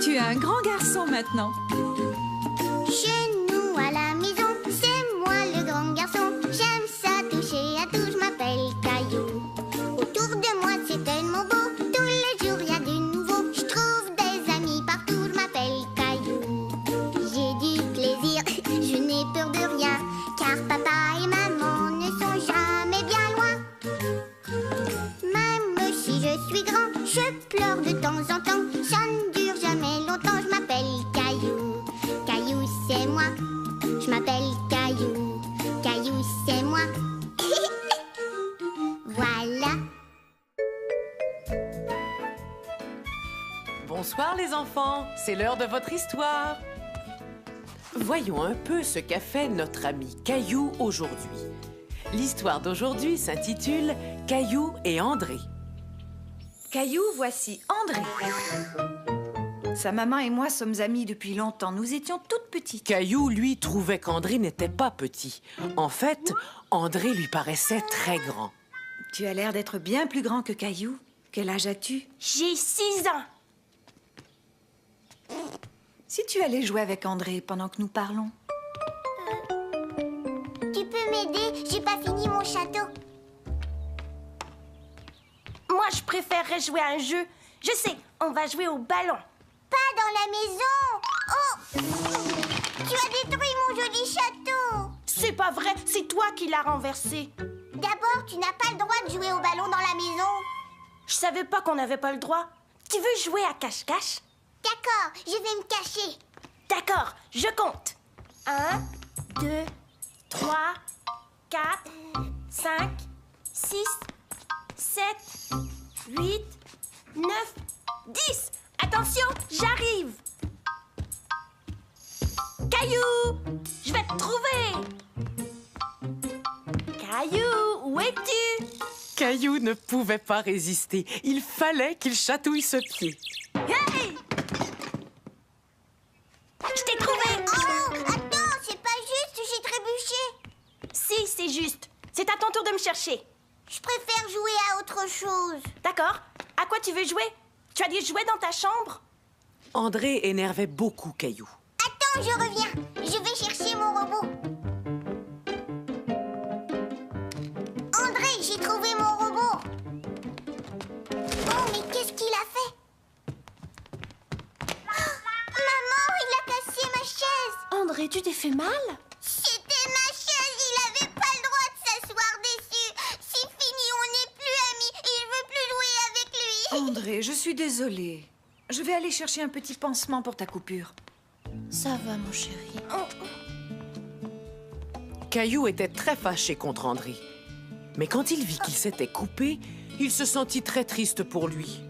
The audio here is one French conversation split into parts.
Tu es un grand garçon maintenant. Chez nous à la maison, c'est moi le grand garçon. J'aime ça toucher à tout, je m'appelle Caillou. Autour de moi c'est tellement beau, tous les jours y a du nouveau. Je trouve des amis partout, je m'appelle Caillou. J'ai du plaisir, je n'ai peur de rien, car papa et maman ne sont jamais bien loin. Même si je suis grand, je pleure de temps en temps. Ça ne dure jamais longtemps, je m'appelle Caillou. Caillou c'est moi, je m'appelle Caillou. Caillou c'est moi. Voilà. Bonsoir les enfants, c'est l'heure de votre histoire. Voyons un peu ce qu'a fait notre ami Caillou aujourd'hui. L'histoire d'aujourd'hui s'intitule « Caillou et André ». Caillou, voici André. Sa maman et moi sommes amis depuis longtemps. Nous étions toutes petites. Caillou, lui, trouvait qu'André n'était pas petit. En fait, André lui paraissait très grand. Tu as l'air d'être bien plus grand que Caillou. Quel âge as-tu? J'ai 6 ans. Si tu allais jouer avec André pendant que nous parlons. Tu peux m'aider? J'ai pas fini mon château. Moi, je préférerais jouer à un jeu. Je sais, on va jouer au ballon. Pas dans la maison. Oh! Tu as détruit mon joli château. C'est pas vrai, c'est toi qui l'as renversé. D'abord, tu n'as pas le droit de jouer au ballon dans la maison. Je savais pas qu'on n'avait pas le droit. Tu veux jouer à cache-cache? D'accord, je vais me cacher. D'accord, je compte. 1, 2, 3, 4, 5, 6, 7, 8, 9, 10. Attention, j'arrive. Caillou, je vais te trouver. Caillou, où es-tu? Caillou ne pouvait pas résister. Il fallait qu'il chatouille ce pied. Hey! Je t'ai trouvé. Oh, attends, c'est pas juste, j'ai trébuché. Si, c'est juste. C'est à ton tour de me chercher. Je préfère jouer à autre chose. D'accord. À quoi tu veux jouer? Tu as des jouets dans ta chambre? André énervait beaucoup Caillou. Attends, je reviens. Je vais chercher mon robot. André, j'ai trouvé mon robot. Oh, mais qu'est-ce qu'il a fait? Maman, il a cassé ma chaise. André, tu t'es fait mal? C'était ma chaise, il avait pas le droit de s'asseoir dessus. C'est fini, on n'est plus amis et je veux plus jouer avec lui. André, je suis désolée. Je vais aller chercher un petit pansement pour ta coupure. Ça va, mon chéri. Caillou était très fâché contre André. Mais quand il vit qu'il s'était coupé, il se sentit très triste pour lui.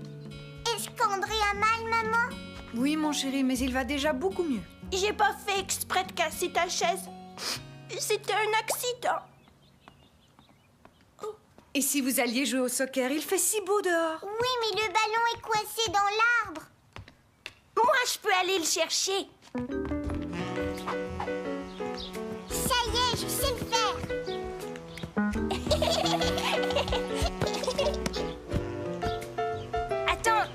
Est-ce qu'André a mal, maman? Oui, mon chéri, mais il va déjà beaucoup mieux. J'ai pas fait exprès de casser ta chaise. C'était un accident. Et si vous alliez jouer au soccer, il fait si beau dehors. Oui, mais le ballon est coincé dans l'arbre. Moi, je peux aller le chercher. Ça y est, je sais le faire. Attends.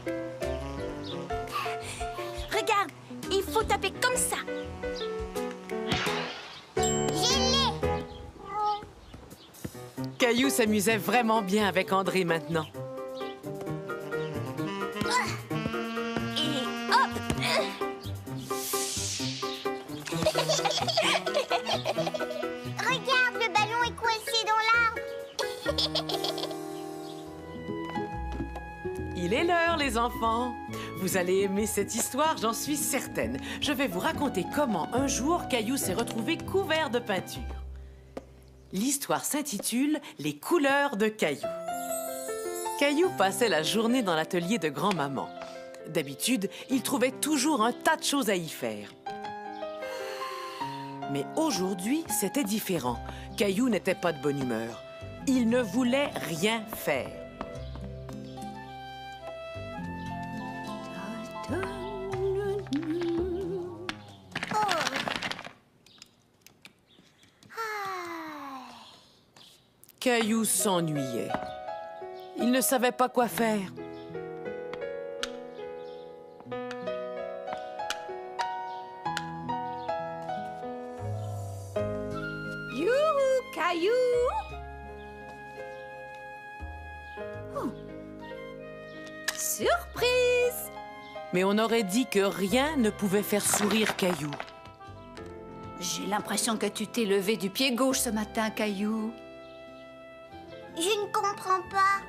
Regarde, il faut taper comme ça. Je l'ai. Caillou s'amusait vraiment bien avec André maintenant. Et hop. Regarde, le ballon est coincé dans l'arbre. Il est l'heure, les enfants. Vous allez aimer cette histoire, j'en suis certaine. Je vais vous raconter comment un jour Caillou s'est retrouvé couvert de peinture. L'histoire s'intitule « Les couleurs de Caillou ». Caillou passait la journée dans l'atelier de grand-maman. D'habitude, il trouvait toujours un tas de choses à y faire. Mais aujourd'hui, c'était différent. Caillou n'était pas de bonne humeur. Il ne voulait rien faire. Caillou s'ennuyait. Il ne savait pas quoi faire. Caillou! Oh. Surprise! Mais on aurait dit que rien ne pouvait faire sourire Caillou. J'ai l'impression que tu t'es levé du pied gauche ce matin, Caillou. Je ne comprends pas.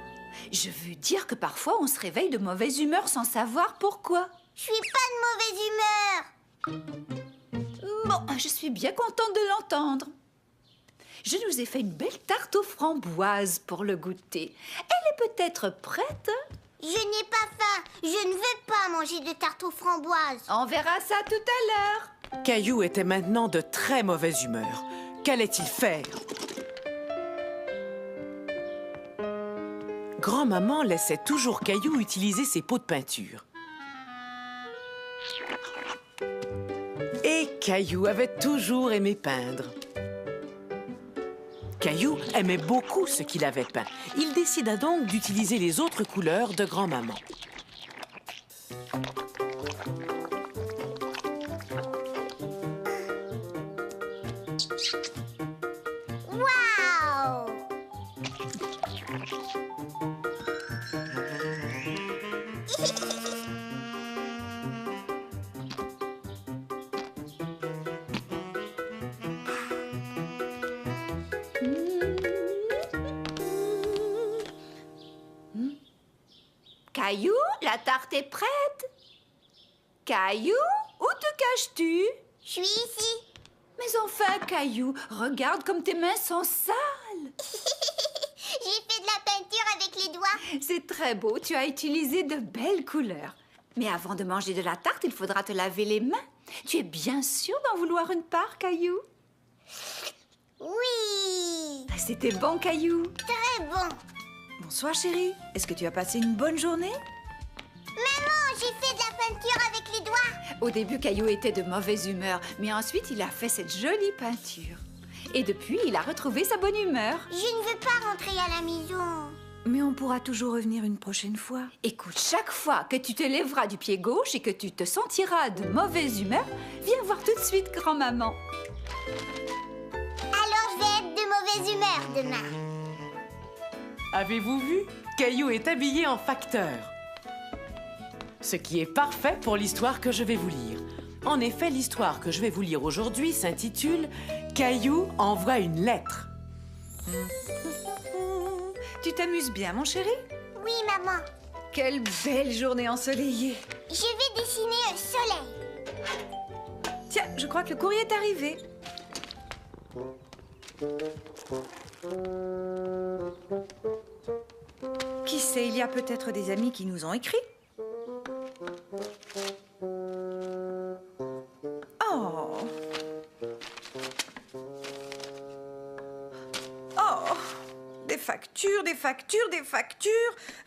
Je veux dire que parfois on se réveille de mauvaise humeur sans savoir pourquoi. Je suis pas de mauvaise humeur. Bon, je suis bien contente de l'entendre. Je nous ai fait une belle tarte aux framboises pour le goûter. Elle est peut-être prête? Je n'ai pas faim. Je ne veux pas manger de tarte aux framboises. On verra ça tout à l'heure. Caillou était maintenant de très mauvaise humeur. Qu'allait-il faire? Grand-maman laissait toujours Caillou utiliser ses pots de peinture. Et Caillou avait toujours aimé peindre. Caillou aimait beaucoup ce qu'il avait peint. Il décida donc d'utiliser les autres couleurs de grand-maman. Waouh! Caillou, la tarte est prête. Caillou, où te caches-tu? Je suis ici. Mais enfin, Caillou, regarde comme tes mains sont sales. J'ai fait de la peinture avec les doigts. C'est très beau, tu as utilisé de belles couleurs. Mais avant de manger de la tarte, il faudra te laver les mains. Tu es bien sûr d'en vouloir une part, Caillou? Oui. C'était bon, Caillou. Très bon. Bonsoir, chérie. Est-ce que tu as passé une bonne journée? Maman, j'ai fait de la peinture avec les doigts. Au début, Caillou était de mauvaise humeur, mais ensuite, il a fait cette jolie peinture. Et depuis, il a retrouvé sa bonne humeur. Je ne veux pas rentrer à la maison. Mais on pourra toujours revenir une prochaine fois. Écoute, chaque fois que tu te lèveras du pied gauche et que tu te sentiras de mauvaise humeur, viens voir tout de suite grand-maman. Alors je vais être de mauvaise humeur demain. Avez-vous vu? Caillou est habillé en facteur. Ce qui est parfait pour l'histoire que je vais vous lire. En effet, l'histoire que je vais vous lire aujourd'hui s'intitule « Caillou envoie une lettre ». Tu t'amuses bien, mon chéri? Oui, maman. Quelle belle journée ensoleillée. Je vais dessiner un soleil. Tiens, je crois que le courrier est arrivé. Qui sait, il y a peut-être des amis qui nous ont écrit. Oh! Oh! Des factures, des factures, des factures.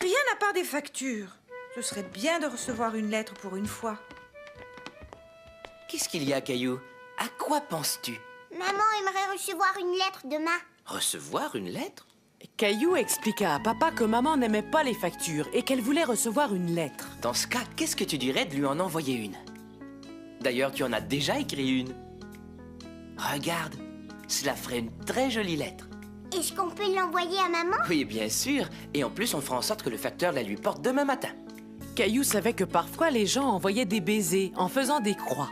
Rien à part des factures. Ce serait bien de recevoir une lettre pour une fois. Qu'est-ce qu'il y a, Caillou? À quoi penses-tu? Maman aimerait recevoir une lettre demain. Recevoir une lettre? Caillou expliqua à papa que maman n'aimait pas les factures et qu'elle voulait recevoir une lettre. Dans ce cas, qu'est-ce que tu dirais de lui en envoyer une? D'ailleurs, tu en as déjà écrit une. Regarde, cela ferait une très jolie lettre. Est-ce qu'on peut l'envoyer à maman? Oui, bien sûr. Et en plus, on fera en sorte que le facteur la lui porte demain matin. Caillou savait que parfois les gens envoyaient des baisers en faisant des croix.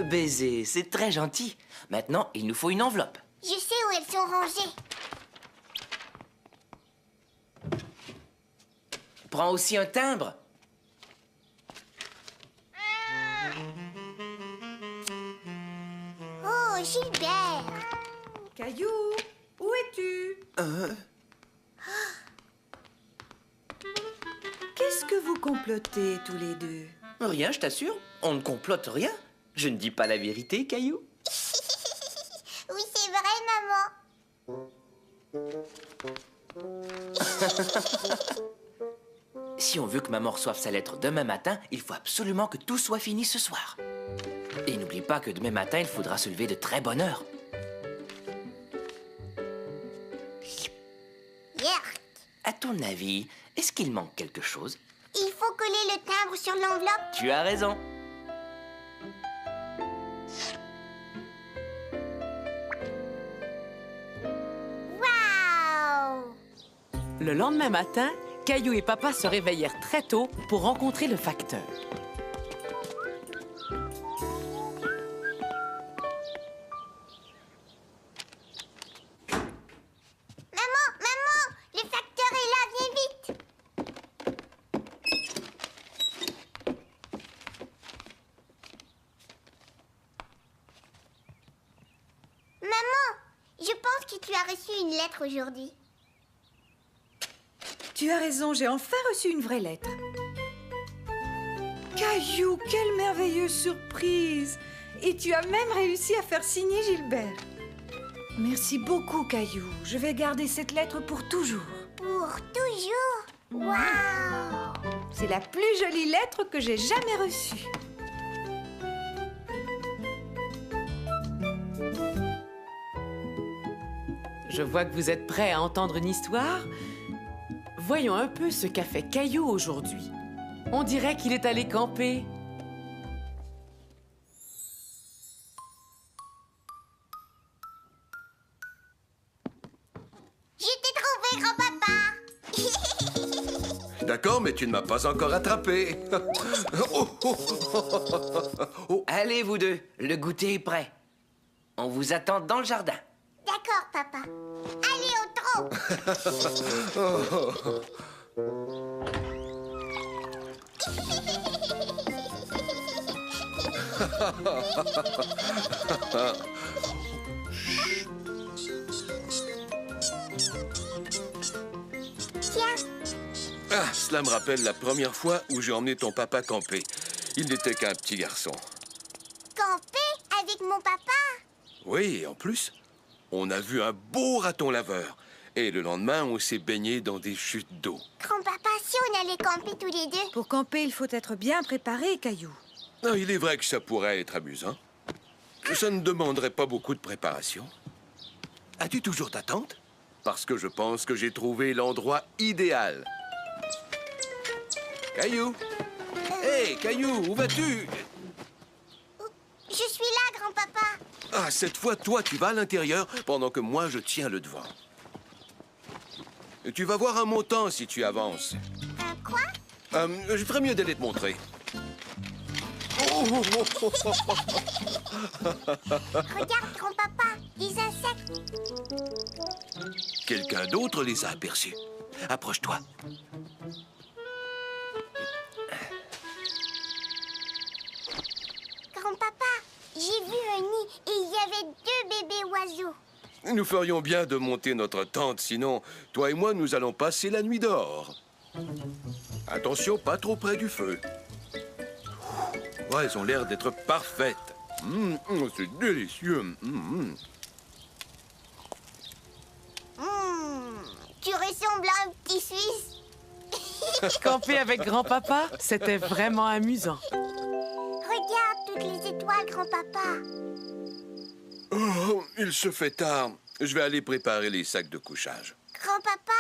Baiser, c'est très gentil. Maintenant, il nous faut une enveloppe. Je sais où elles sont rangées. Prends aussi un timbre. Oh, Gilbert. Caillou, où es-tu? Qu'est-ce que vous complotez tous les deux? Rien, je t'assure. On ne complote rien. Je ne dis pas la vérité, Caillou. Oui, c'est vrai, maman. Si on veut que maman reçoive sa lettre demain matin, il faut absolument que tout soit fini ce soir. Et n'oublie pas que demain matin, il faudra se lever de très bonne heure. Yerk. À ton avis, est-ce qu'il manque quelque chose? Il faut coller le timbre sur l'enveloppe. Tu as raison. Le lendemain matin, Caillou et Papa se réveillèrent très tôt pour rencontrer le facteur. Maman, le facteur est là, viens vite. Maman, je pense que tu as reçu une lettre aujourd'hui. Tu as raison, j'ai enfin reçu une vraie lettre. Caillou, quelle merveilleuse surprise! Et tu as même réussi à faire signer Gilbert. Merci beaucoup, Caillou. Je vais garder cette lettre pour toujours. Pour toujours. Waouh! C'est la plus jolie lettre que j'ai jamais reçue. Je vois que vous êtes prêts à entendre une histoire. Voyons un peu ce qu'a fait Caillou aujourd'hui. On dirait qu'il est allé camper. Je t'ai trouvé, grand-papa. D'accord, mais tu ne m'as pas encore attrapé. Oh, oh, oh. Allez, vous deux, le goûter est prêt. On vous attend dans le jardin. D'accord, papa. Allez, au trot. Tiens, Ah, cela me rappelle la première fois où j'ai emmené ton papa camper. Il n'était qu'un petit garçon. camper avec mon papa. Oui, et en plus, on a vu un beau raton laveur. Et le lendemain, on s'est baigné dans des chutes d'eau. Grand-papa, si on allait camper tous les deux. Pour camper, il faut être bien préparé, Caillou. Ah, il est vrai que ça pourrait être amusant. Ça ne demanderait pas beaucoup de préparation. As-tu toujours ta tente? Parce que je pense que j'ai trouvé l'endroit idéal. Caillou! Hé, Caillou, où vas-tu? Je suis là, grand-papa. Ah, cette fois, toi, tu vas à l'intérieur pendant que moi, je tiens le devant. Tu vas voir un montant si tu avances. Un quoi? Je ferais mieux d'aller te montrer. Oh, oh, oh, oh, oh. Regarde, grand-papa, des insectes. Quelqu'un d'autre les a aperçus. Approche-toi. Grand-papa, j'ai vu un nid et il y avait 2 bébés oiseaux. Nous ferions bien de monter notre tente, sinon, toi et moi, nous allons passer la nuit dehors. Attention, pas trop près du feu. Ouais, elles ont l'air d'être parfaites. C'est délicieux. Tu ressembles à un petit Suisse. Camper avec grand-papa, c'était vraiment amusant. Regarde toutes les étoiles, grand-papa. Oh, il se fait tard. Je vais aller préparer les sacs de couchage. Grand-papa,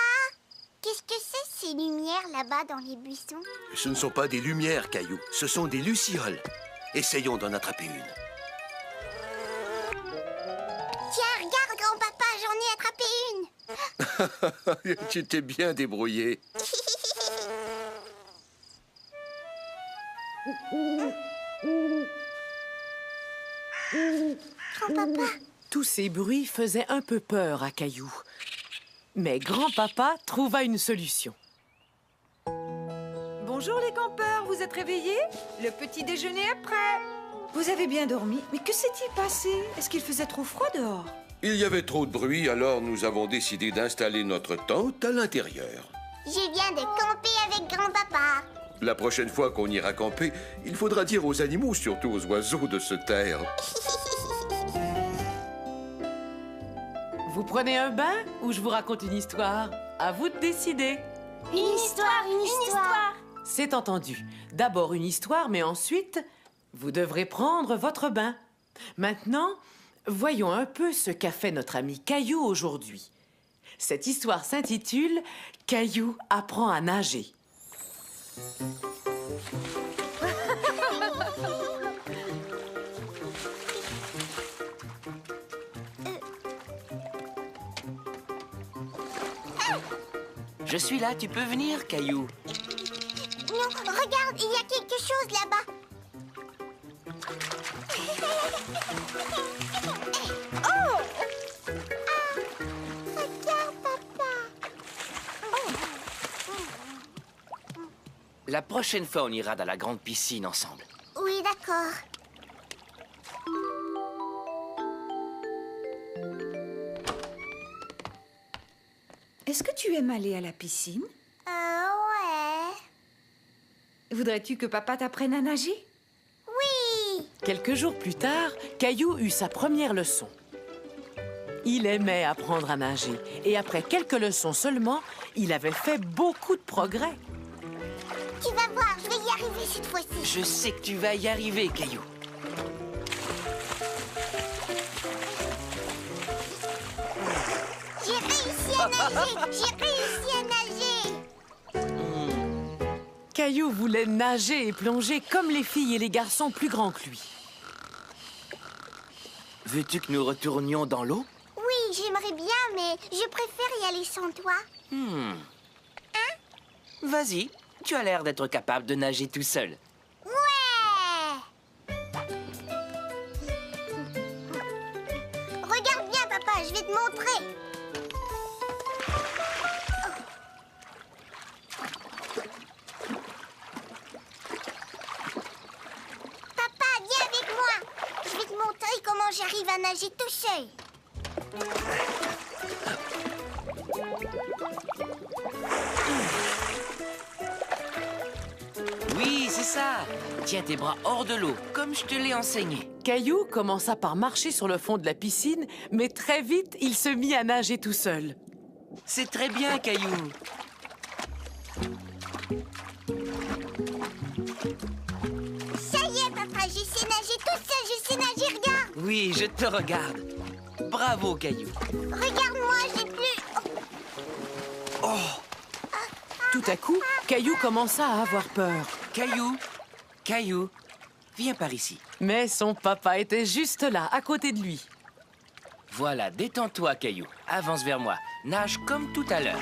qu'est-ce que c'est ces lumières là-bas dans les buissons? Ce ne sont pas des lumières, Caillou. Ce sont des lucioles. Essayons d'en attraper une. Tiens, regarde, grand-papa, j'en ai attrapé une. Tu t'es bien débrouillé. Grand-papa, Tous ces bruits faisaient un peu peur à Caillou. Mais grand-papa trouva une solution. Bonjour les campeurs, vous êtes réveillés? Le petit déjeuner est prêt. Vous avez bien dormi? Mais que s'est-il passé? Est-ce qu'il faisait trop froid dehors? Il y avait trop de bruit, alors nous avons décidé d'installer notre tente à l'intérieur. je viens de camper avec grand-papa. La prochaine fois qu'on ira camper, il faudra dire aux animaux, surtout aux oiseaux, de se taire. Vous prenez un bain ou je vous raconte une histoire? À vous de décider. Une histoire. C'est entendu. D'abord une histoire, mais ensuite, vous devrez prendre votre bain. Maintenant, voyons un peu ce qu'a fait notre ami Caillou aujourd'hui. Cette histoire s'intitule « Caillou apprend à nager ». Je suis là, tu peux venir, Caillou. Non, regarde, il y a quelque chose là-bas. Oh! Regarde, papa. La prochaine fois, on ira dans la grande piscine ensemble. Oui, d'accord. Est-ce que tu aimes aller à la piscine? Ouais. Voudrais-tu que papa t'apprenne à nager? Oui. Quelques jours plus tard, Caillou eut sa première leçon. Il aimait apprendre à nager et après quelques leçons seulement, il avait fait beaucoup de progrès. Tu vas voir, je vais y arriver cette fois-ci. Je sais que tu vas y arriver, Caillou. J'ai réussi à nager. J'ai réussi à nager. Caillou voulait nager et plonger comme les filles et les garçons plus grands que lui. Veux-tu que nous retournions dans l'eau? Oui, j'aimerais bien, mais je préfère y aller sans toi. Vas-y, tu as l'air d'être capable de nager tout seul. Ouais. Regarde bien, papa, je vais te montrer. Papa, viens avec moi. Je vais te montrer comment j'arrive à nager tout seul. Oui, c'est ça. Tiens tes bras hors de l'eau, comme je te l'ai enseigné. Caillou commença par marcher sur le fond de la piscine, mais très vite, il se mit à nager tout seul. C'est très bien, Caillou. Ça y est, papa, je sais nager tout seul, je sais nager, regarde. Oui, je te regarde. Bravo, Caillou. Regarde-moi, j'ai plus... Tout à coup, Caillou commença à avoir peur. Caillou, viens par ici. Mais son papa était juste là, à côté de lui. Voilà, détends-toi, Caillou. Avance vers moi. Nage comme tout à l'heure.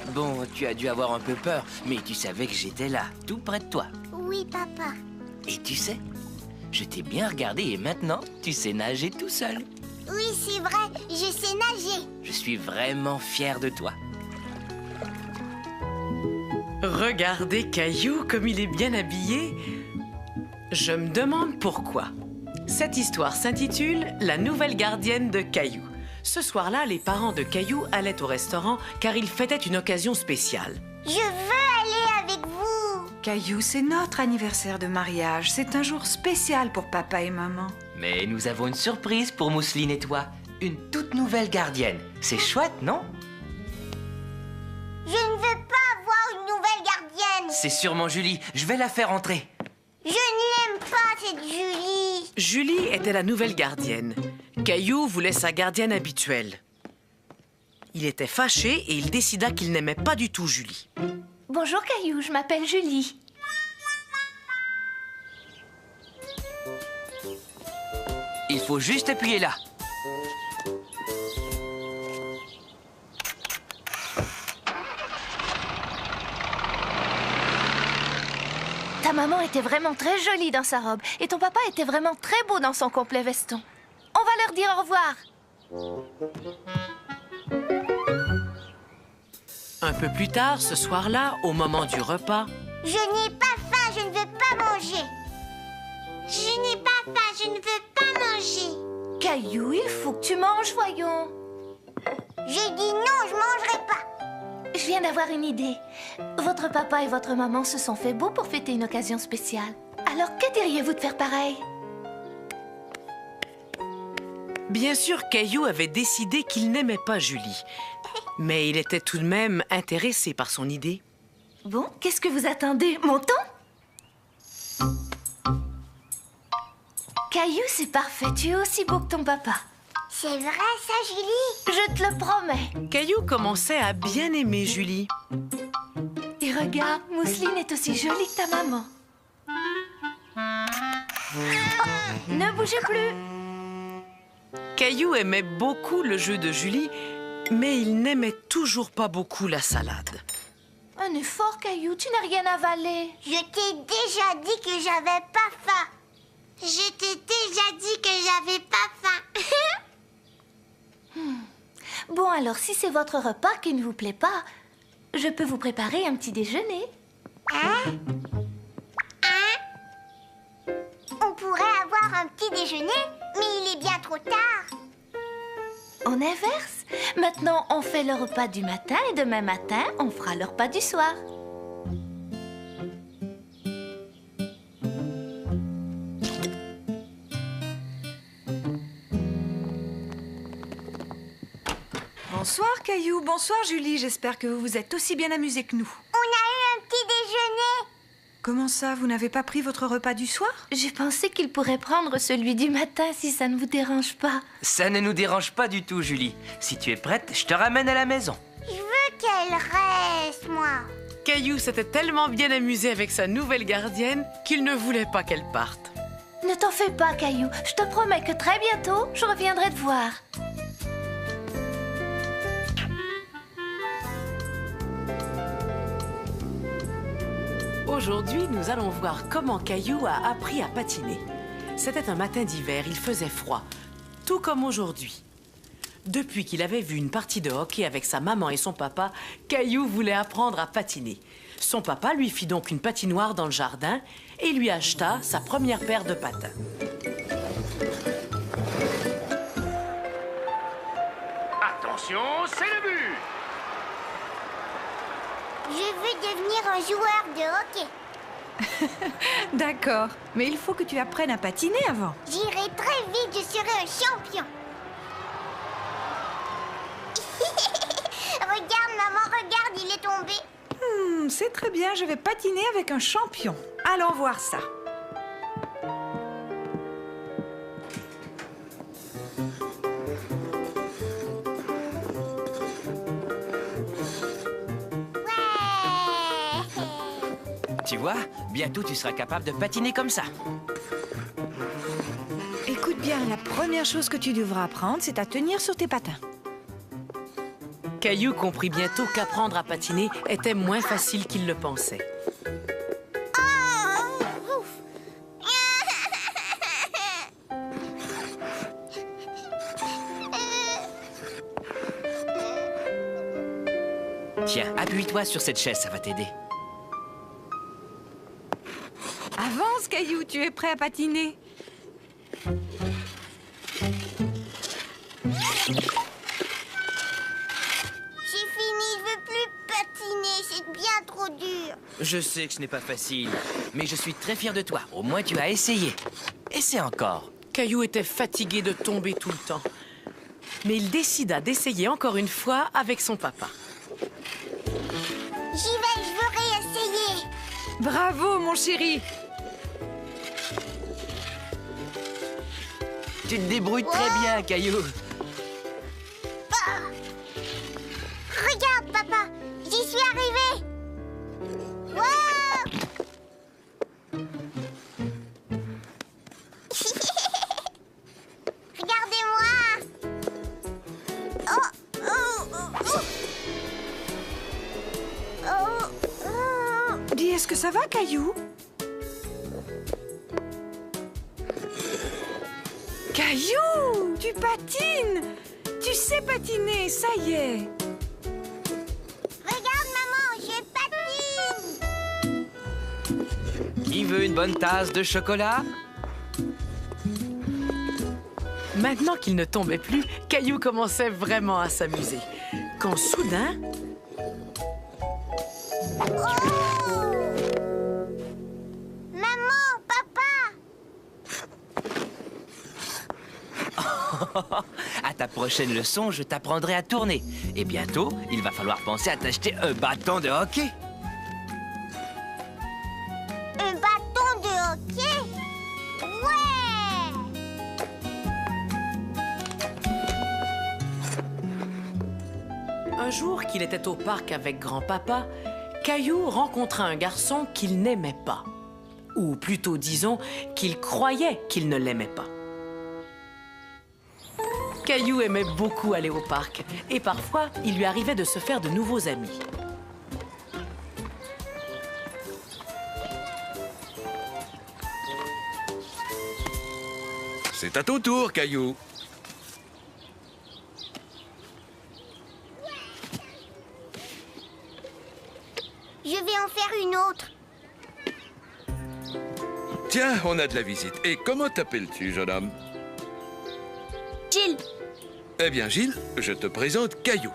Bon, tu as dû avoir un peu peur, mais tu savais que j'étais là, tout près de toi. Oui, papa. Et tu sais, je t'ai bien regardé et maintenant, tu sais nager tout seul. Oui, c'est vrai, je sais nager. Je suis vraiment fier de toi. Regardez Caillou comme il est bien habillé. Je me demande pourquoi. Cette histoire s'intitule « La nouvelle gardienne de Caillou ». Ce soir-là, les parents de Caillou allaient au restaurant car ils fêtaient une occasion spéciale. Je veux aller avec vous. Caillou, c'est notre anniversaire de mariage. C'est un jour spécial pour papa et maman. Mais nous avons une surprise pour Mousseline et toi. Une toute nouvelle gardienne. C'est chouette, non? Je ne veux pas avoir une nouvelle gardienne. C'est sûrement Julie. Je vais la faire entrer. Je ne l'aime pas, cette Julie. Julie était la nouvelle gardienne. Caillou voulait sa gardienne habituelle. Il était fâché et il décida qu'il n'aimait pas du tout Julie. Bonjour Caillou, je m'appelle Julie. Il faut juste appuyer là. Ta maman était vraiment très jolie dans sa robe et ton papa était vraiment très beau dans son complet veston. On va leur dire au revoir. Un peu plus tard, ce soir-là, au moment du repas, Je n'ai pas faim, je ne veux pas manger. Je n'ai pas faim, je ne veux pas manger. Caillou, il faut que tu manges, voyons. J'ai dit non, je mangerai pas. Je viens d'avoir une idée. Votre papa et votre maman se sont fait beaux pour fêter une occasion spéciale. Alors, que diriez-vous de faire pareil? bien sûr, Caillou avait décidé qu'il n'aimait pas Julie. Mais il était tout de même intéressé par son idée. Bon, qu'est-ce que vous attendez? Montons? Caillou, c'est parfait. Tu es aussi beau que ton papa. C'est vrai ça, Julie? Je te le promets. Caillou commençait à bien aimer Julie. Et regarde, Mousseline est aussi jolie que ta maman. Oh, ne bougez plus. Caillou aimait beaucoup le jeu de Julie, mais il n'aimait toujours pas beaucoup la salade. Un effort, Caillou, tu n'as rien avalé. Je t'ai déjà dit que j'avais pas faim. Je t'ai déjà dit que j'avais pas faim. Bon, alors, si c'est votre repas qui ne vous plaît pas, je peux vous préparer un petit déjeuner. On pourrait avoir un petit déjeuner, mais il est bien trop tard. On inverse. Maintenant, on fait le repas du matin et demain matin, on fera le repas du soir. Bonsoir, Caillou. Bonsoir, Julie. J'espère que vous vous êtes aussi bien amusés que nous. On a eu un petit déjeuner. Comment ça, vous n'avez pas pris votre repas du soir? J'ai pensé qu'il pourrait prendre celui du matin si ça ne vous dérange pas. Ça ne nous dérange pas du tout, Julie. Si tu es prête, je te ramène à la maison. Je veux qu'elle reste, moi. Caillou s'était tellement bien amusé avec sa nouvelle gardienne qu'il ne voulait pas qu'elle parte. Ne t'en fais pas, Caillou. Je te promets que très bientôt, je reviendrai te voir. Aujourd'hui, nous allons voir comment Caillou a appris à patiner. C'était un matin d'hiver, il faisait froid, tout comme aujourd'hui. Depuis qu'il avait vu une partie de hockey avec sa maman et son papa, Caillou voulait apprendre à patiner. Son papa lui fit donc une patinoire dans le jardin et lui acheta sa première paire de patins. Attention, c'est le but! Je veux devenir un joueur de hockey. D'accord. Mais il faut que tu apprennes à patiner avant. J'irai très vite, je serai un champion. Regarde, maman, regarde, il est tombé. C'est très bien, je vais patiner avec un champion. Allons voir ça. Tu vois, bientôt tu seras capable de patiner comme ça. Écoute bien, la première chose que tu devras apprendre, c'est à tenir sur tes patins. Caillou comprit bientôt qu'apprendre à patiner était moins facile qu'il le pensait. Tiens, appuie-toi sur cette chaise, ça va t'aider. Avance, Caillou, tu es prêt à patiner. J'ai fini, je veux plus patiner, c'est bien trop dur. Je sais que ce n'est pas facile, mais je suis très fier de toi. Au moins, tu as essayé. Essaie encore. Caillou était fatigué de tomber tout le temps. Mais il décida d'essayer encore une fois avec son papa. J'y vais, je veux réessayer. Bravo, mon chéri. Tu te débrouilles très bien, Caillou. Regarde, papa, j'y suis arrivée. Wow. Regardez-moi. Oh, oh, oh, oh. Oh, oh. Dis, est-ce que ça va, Caillou? Caillou, tu patines. Tu sais patiner, ça y est. Regarde, maman, je patine. Qui veut une bonne tasse de chocolat? Maintenant qu'il ne tombait plus, Caillou commençait vraiment à s'amuser. Quand soudain, Maman, papa. À ta prochaine leçon, je t'apprendrai à tourner. Et bientôt, il va falloir penser à t'acheter un bâton de hockey. Un bâton de hockey? Ouais. un jour qu'il était au parc avec grand-papa, Caillou rencontra un garçon qu'il n'aimait pas. Ou plutôt, disons, qu'il croyait qu'il ne l'aimait pas. Caillou aimait beaucoup aller au parc et parfois, il lui arrivait de se faire de nouveaux amis. C'est à ton tour, Caillou. Je vais en faire une autre. Tiens, on a de la visite. Et comment t'appelles-tu, jeune homme? Gilles, Eh bien, Gilles, je te présente Caillou.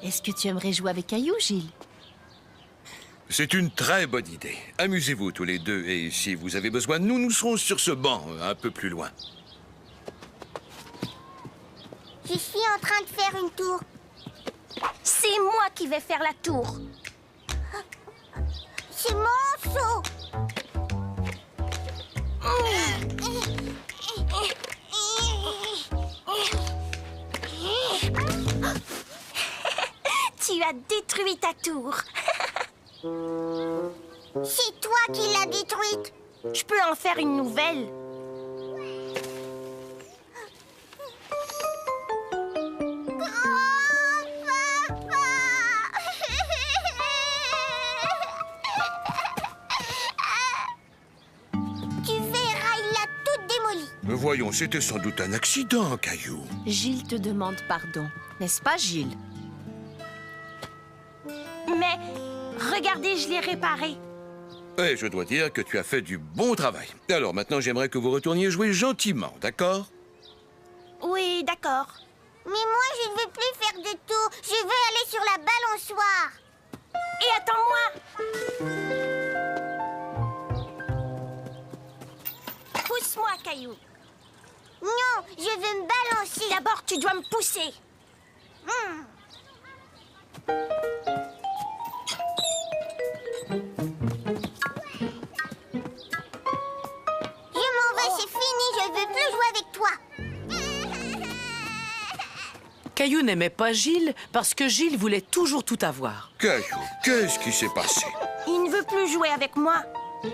est-ce que tu aimerais jouer avec Caillou, Gilles? C'est une très bonne idée. Amusez-vous tous les deux. Et si vous avez besoin de nous, nous serons sur ce banc, un peu plus loin. Je suis en train de faire une tour. C'est moi qui vais faire la tour. C'est mon saut. Tu as détruit ta tour. C'est toi qui l'as détruite. Je peux en faire une nouvelle. Tu verras, il l'a toute démolie. Mais voyons, c'était sans doute un accident, Caillou. Gilles te demande pardon, n'est-ce pas, Gilles? Mais regardez, je l'ai réparé. Et je dois dire que tu as fait du bon travail. Alors maintenant, j'aimerais que vous retourniez jouer gentiment, d'accord? Oui, d'accord. Mais moi, je ne veux plus faire de tour. Je veux aller sur la balançoire. Et attends-moi. Pousse-moi, Caillou. Non, je veux me balancer. D'abord, tu dois me pousser. Je m'en vais, c'est fini. Je ne veux plus jouer avec toi. Caillou n'aimait pas Gilles parce que Gilles voulait toujours tout avoir. Caillou, qu'est-ce qui s'est passé? Il ne veut plus jouer avec moi. Et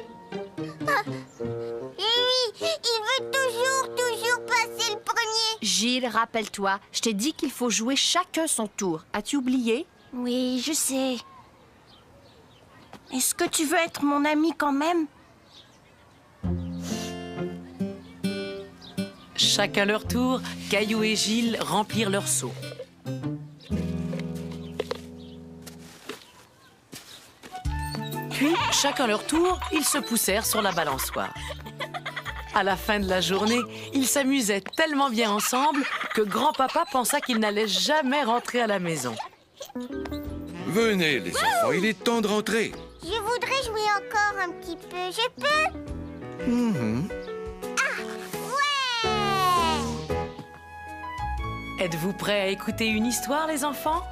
oui, il veut toujours passer le premier. Gilles, rappelle-toi, je t'ai dit qu'il faut jouer chacun son tour. As-tu oublié? Oui, je sais. Est-ce que tu veux être mon ami quand même? Chacun leur tour, Caillou et Gilles remplirent leur seau. Puis, chacun leur tour, ils se poussèrent sur la balançoire. À la fin de la journée, ils s'amusaient tellement bien ensemble que grand-papa pensa qu'il n'allait jamais rentrer à la maison. Venez, les enfants, il est temps de rentrer. Je voudrais jouer encore un petit peu. Je peux? Ouais! Êtes-vous prêts à écouter une histoire, les enfants?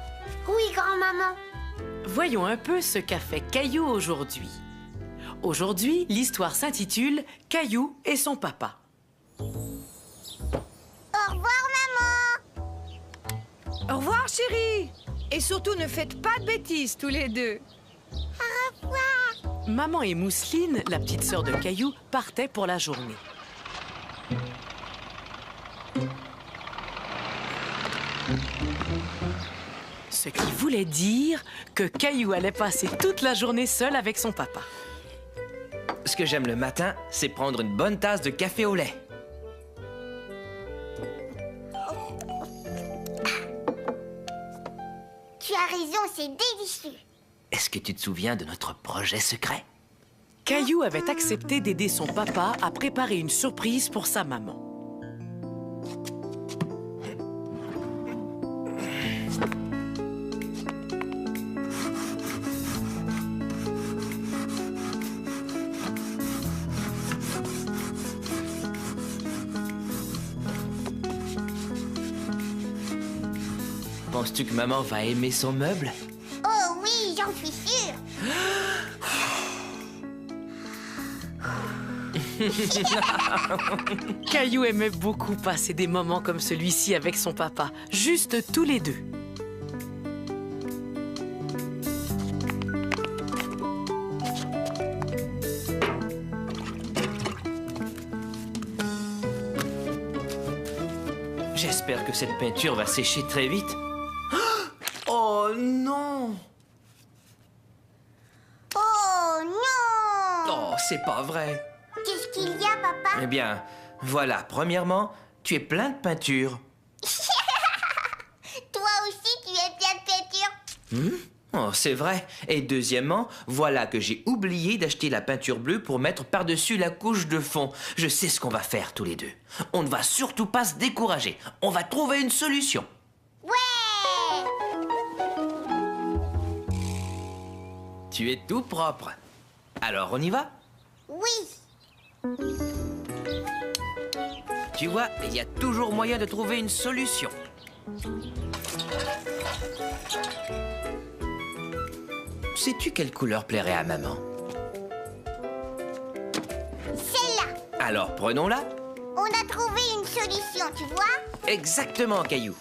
Oui, grand-maman. Voyons un peu ce qu'a fait Caillou aujourd'hui. Aujourd'hui, l'histoire s'intitule « Caillou et son papa ». Au revoir, maman. Au revoir, chérie. Et surtout, ne faites pas de bêtises, tous les deux. Au revoir. Maman et Mousseline, la petite sœur de Caillou, partaient pour la journée. Ce qui voulait dire que Caillou allait passer toute la journée seul avec son papa. Ce que j'aime le matin, c'est prendre une bonne tasse de café au lait. Tu as raison, c'est délicieux. Est-ce que tu te souviens de notre projet secret? Caillou avait accepté d'aider son papa à préparer une surprise pour sa maman. Penses-tu que maman va aimer son meuble? Oh oui, j'en suis sûre. Caillou aimait beaucoup passer des moments comme celui-ci avec son papa, juste tous les deux. J'espère que cette peinture va sécher très vite. Oh non! Oh non! Oh, c'est pas vrai. Qu'est-ce qu'il y a, papa? Eh bien, voilà, premièrement, tu es plein de peinture. Toi aussi, tu es plein de peinture. Oh, c'est vrai. Et deuxièmement, voilà que j'ai oublié d'acheter la peinture bleue pour mettre par-dessus la couche de fond. Je sais ce qu'on va faire tous les deux. On ne va surtout pas se décourager. On va trouver une solution. Ouais! Tu es tout propre. Alors, on y va? Oui. Tu vois, il y a toujours moyen de trouver une solution. Sais-tu quelle couleur plairait à maman? Celle-là. Alors, prenons-la. On a trouvé une solution, tu vois? Exactement, Caillou.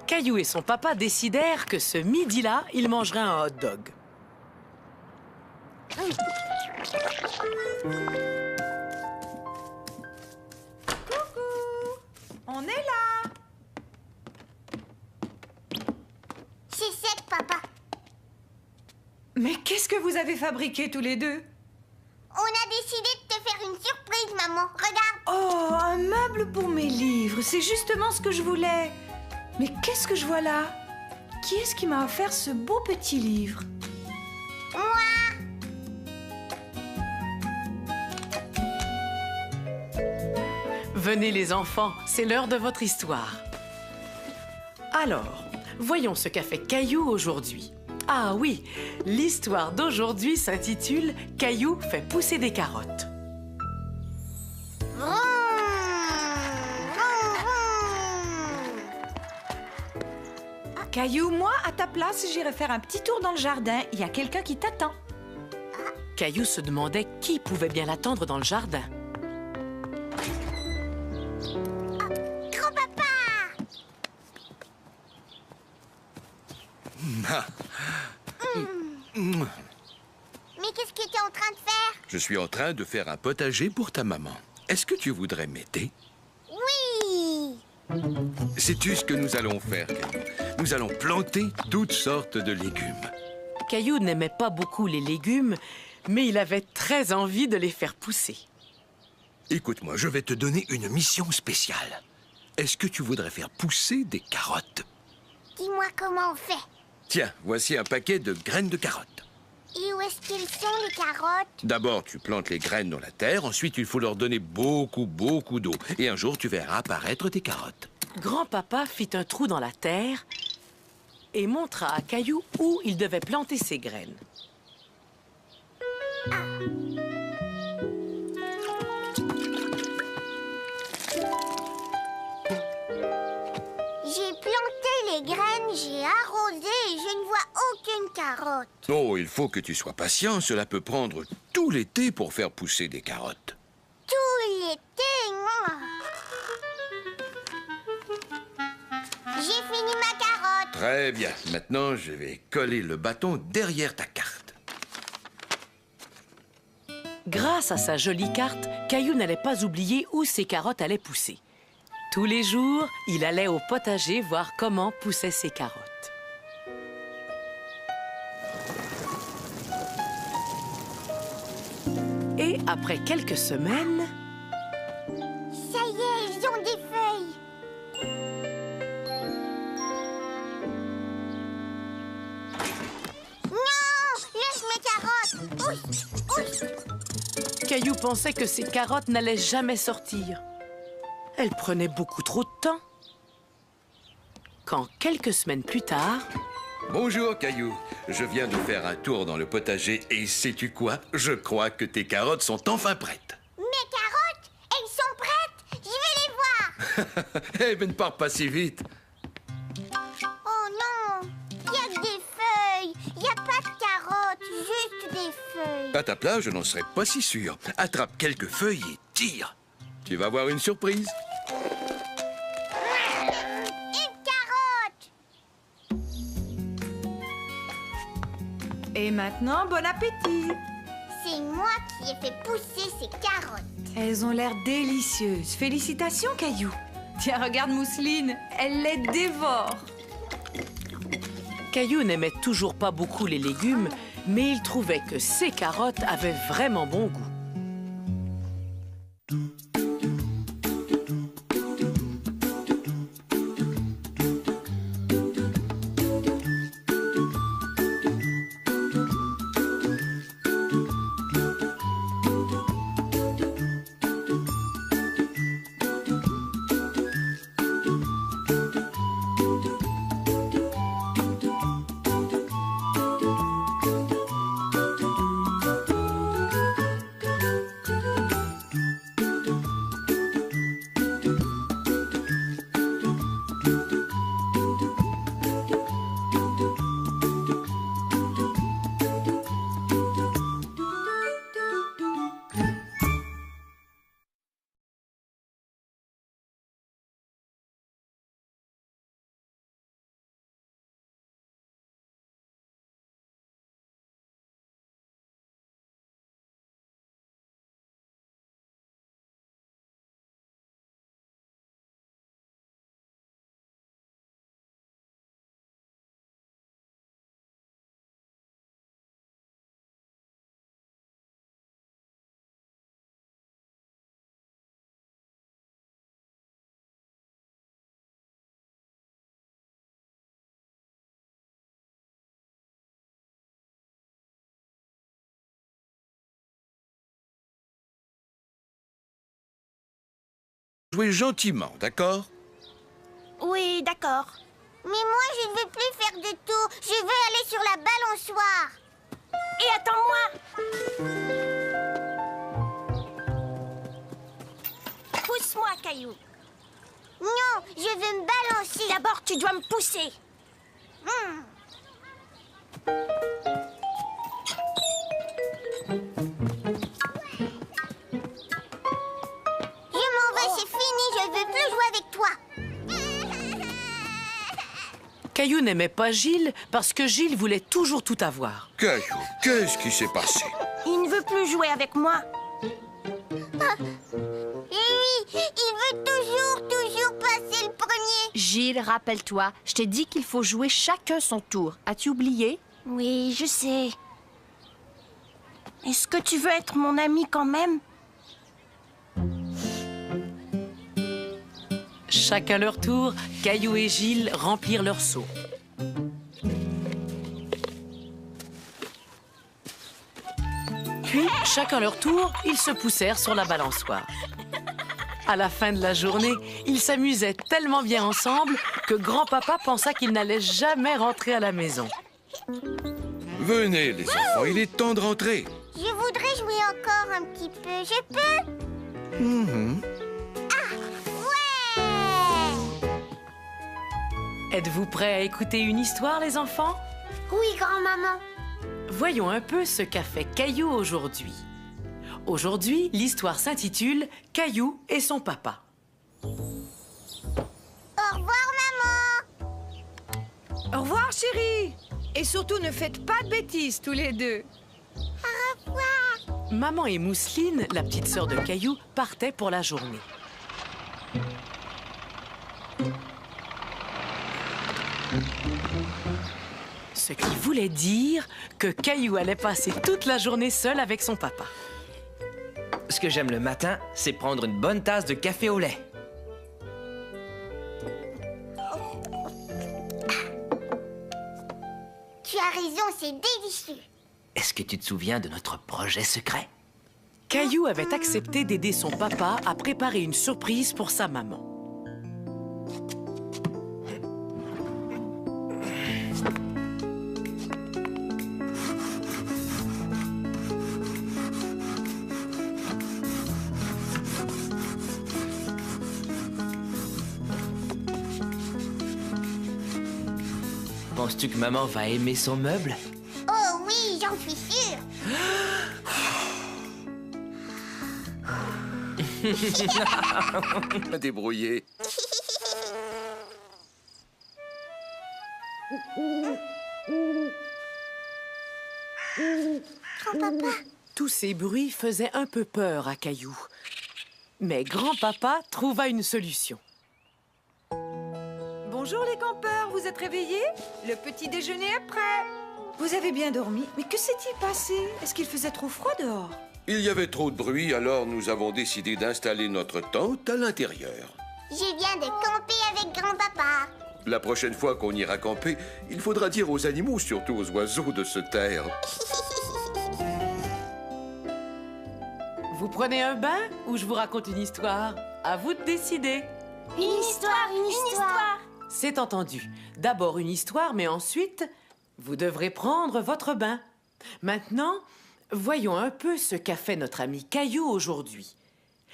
Caillou et son papa décidèrent que ce midi-là, ils mangeraient un hot dog. On est là. C'est sec, papa. Mais qu'est-ce que vous avez fabriqué tous les deux? On a décidé de te faire une surprise, maman. Regarde. Oh, un meuble pour mes livres. C'est justement ce que je voulais. Mais qu'est-ce que je vois là? Qui est-ce qui m'a offert ce beau petit livre? Venez les enfants, c'est l'heure de votre histoire. Alors, voyons ce qu'a fait Caillou aujourd'hui. Ah oui, l'histoire d'aujourd'hui s'intitule « Caillou fait pousser des carottes ». Vroom, vroom, vroom. Caillou, moi, à ta place, j'irai faire un petit tour dans le jardin. Il y a quelqu'un qui t'attend. Caillou se demandait qui pouvait bien l'attendre dans le jardin. Grand-papa! Mais qu'est-ce que tu es en train de faire? Je suis en train de faire un potager pour ta maman. Est-ce que tu voudrais m'aider? Oui! Sais-tu ce que nous allons faire, Caillou? Nous allons planter toutes sortes de légumes. Caillou n'aimait pas beaucoup les légumes, mais il avait très envie de les faire pousser. Écoute-moi, je vais te donner une mission spéciale. Est-ce que tu voudrais faire pousser des carottes? Dis-moi comment on fait. Tiens, voici un paquet de graines de carottes. Et où est-ce qu'elles sont, les carottes? D'abord, tu plantes les graines dans la terre. Ensuite, il faut leur donner beaucoup d'eau. Et un jour, tu verras apparaître tes carottes. Grand-papa fit un trou dans la terre et montra à Caillou où il devait planter ses graines. J'ai planté les graines, j'ai arrosé et je ne vois aucune carotte. Oh, il faut que tu sois patient. Cela peut prendre tout l'été pour faire pousser des carottes. Tout l'été, moi. J'ai fini ma carotte. Très bien. Maintenant, je vais coller le bâton derrière ta carte. Grâce à sa jolie carte, Caillou n'allait pas oublier où ses carottes allaient pousser. Tous les jours, il allait au potager voir comment poussaient ses carottes. Et après quelques semaines, Ça y est, ils ont des feuilles. Non! Laisse mes carottes. Ouch! Caillou pensait que ses carottes n'allaient jamais sortir. Elles prenaient beaucoup trop de temps. Quand quelques semaines plus tard, Bonjour, Caillou. Je viens de faire un tour dans le potager et sais-tu quoi? Je crois que tes carottes sont enfin prêtes. Mes carottes, elles sont prêtes. Je vais les voir. Eh ben, ne pars pas si vite. Oh non! Il y a que des feuilles. Il n'y a pas de carottes, juste des feuilles. À ta place, je n'en serais pas si sûr. Attrape quelques feuilles et tire. Tu vas voir une surprise. Une carotte! Et maintenant, bon appétit. C'est moi qui ai fait pousser ces carottes. Elles ont l'air délicieuses. Félicitations, Caillou. Tiens, regarde Mousseline, elle les dévore. Caillou n'aimait toujours pas beaucoup les légumes, mais il trouvait que ces carottes avaient vraiment bon goût. Jouez gentiment, d'accord? Oui, d'accord. Mais moi, je ne veux plus faire de tour. Je veux aller sur la balançoire. Et attends-moi. Pousse-moi, Caillou. Non, je veux me balancer. D'abord, tu dois me pousser. Je m'en vais, c'est fini. Je ne veux plus jouer avec toi. Caillou n'aimait pas Gilles parce que Gilles voulait toujours tout avoir. Caillou, qu'est-ce qui s'est passé? Il ne veut plus jouer avec moi. Et oui, il veut toujours passer le premier. Gilles, rappelle-toi, je t'ai dit qu'il faut jouer chacun son tour. As-tu oublié? Oui, je sais. Est-ce que tu veux être mon ami quand même? Chacun leur tour, Caillou et Gilles remplirent leur seau. Puis, chacun leur tour, ils se poussèrent sur la balançoire. À la fin de la journée, ils s'amusaient tellement bien ensemble que grand-papa pensa qu'il n'allait jamais rentrer à la maison. Venez, les enfants, il est temps de rentrer. Je voudrais jouer encore un petit peu. Je peux? Ouais! Êtes-vous prêts à écouter une histoire, les enfants? Oui, grand-maman. Voyons un peu ce qu'a fait Caillou aujourd'hui. Aujourd'hui, l'histoire s'intitule « Caillou et son papa ». Au revoir, maman. Au revoir, chérie. Et surtout, ne faites pas de bêtises, tous les deux. Au revoir. Maman et Mousseline, la petite sœur de Caillou, partaient pour la journée. Ce qui voulait dire que Caillou allait passer toute la journée seul avec son papa. Ce que j'aime le matin, c'est prendre une bonne tasse de café au lait. Tu as raison, c'est délicieux. Est-ce que tu te souviens de notre projet secret? Caillou avait accepté d'aider son papa à préparer une surprise pour sa maman. Penses-tu que maman va aimer son meuble? Oh oui, j'en suis sûre. Débrouillé. Grand-papa. Tous ces bruits faisaient un peu peur à Caillou. Mais grand-papa trouva une solution. Bonjour les campeurs, vous êtes réveillés? Le petit déjeuner est prêt. Vous avez bien dormi? Mais que s'est-il passé? Est-ce qu'il faisait trop froid dehors? Il y avait trop de bruit, alors nous avons décidé d'installer notre tente à l'intérieur. Je viens de camper avec grand-papa. La prochaine fois qu'on ira camper, il faudra dire aux animaux, surtout aux oiseaux, de se taire. Vous prenez un bain ou je vous raconte une histoire? À vous de décider. Une histoire. C'est entendu. D'abord une histoire, mais ensuite, vous devrez prendre votre bain. Maintenant, voyons un peu ce qu'a fait notre ami Caillou aujourd'hui.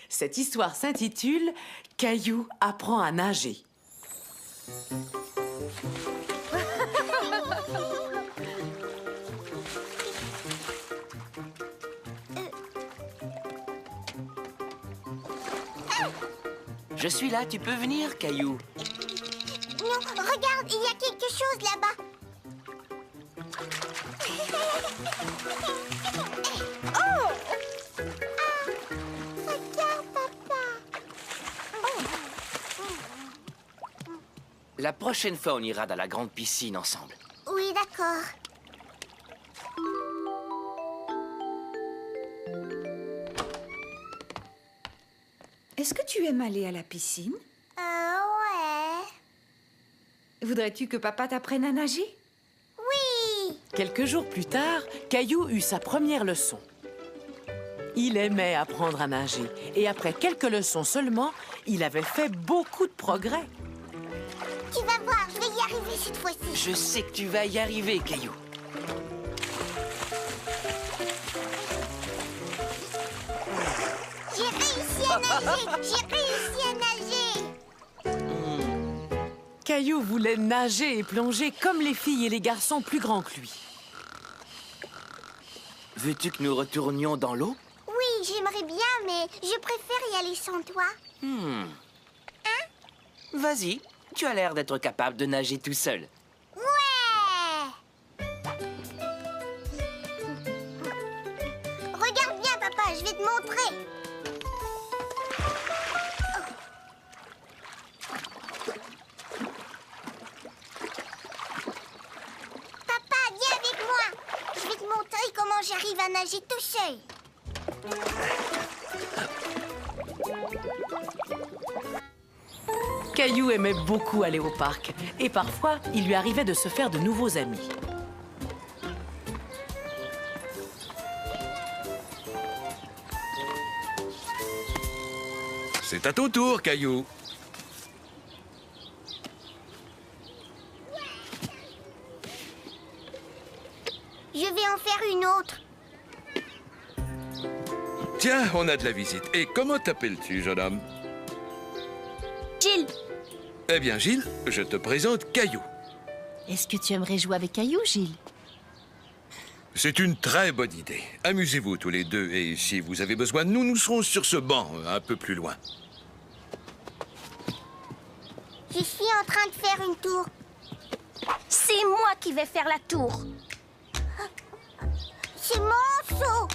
Cette histoire s'intitule « Caillou apprend à nager ». Je suis là, tu peux venir, Caillou. Non, regarde, il y a quelque chose là-bas. Oh! Regarde, papa. La prochaine fois, on ira dans la grande piscine ensemble. Oui, d'accord. Est-ce que tu aimes aller à la piscine? Ouais. Voudrais-tu que papa t'apprenne à nager? Oui. Quelques jours plus tard, Caillou eut sa première leçon. Il aimait apprendre à nager et après quelques leçons seulement, il avait fait beaucoup de progrès. Tu vas voir, je vais y arriver cette fois-ci. Je sais que tu vas y arriver, Caillou. J'ai réussi à nager. J'ai réussi à nager. Caillou voulait nager et plonger comme les filles et les garçons plus grands que lui. Veux-tu que nous retournions dans l'eau? Oui, j'aimerais bien, mais je préfère y aller sans toi. Vas-y, tu as l'air d'être capable de nager tout seul. Ouais. Regarde bien, papa, je vais te montrer. Papa, viens avec moi. Je vais te montrer comment j'arrive à nager tout seul. Caillou aimait beaucoup aller au parc et parfois, il lui arrivait de se faire de nouveaux amis. C'est à ton tour, Caillou. Je vais en faire une autre. Tiens, on a de la visite. Et comment t'appelles-tu, jeune homme? Gilles, Eh bien, Gilles, je te présente Caillou. Est-ce que tu aimerais jouer avec Caillou, Gilles? C'est une très bonne idée. Amusez-vous tous les deux, et si vous avez besoin de nous, nous serons sur ce banc, un peu plus loin. Je suis en train de faire une tour. c'est moi qui vais faire la tour. C'est mon seau.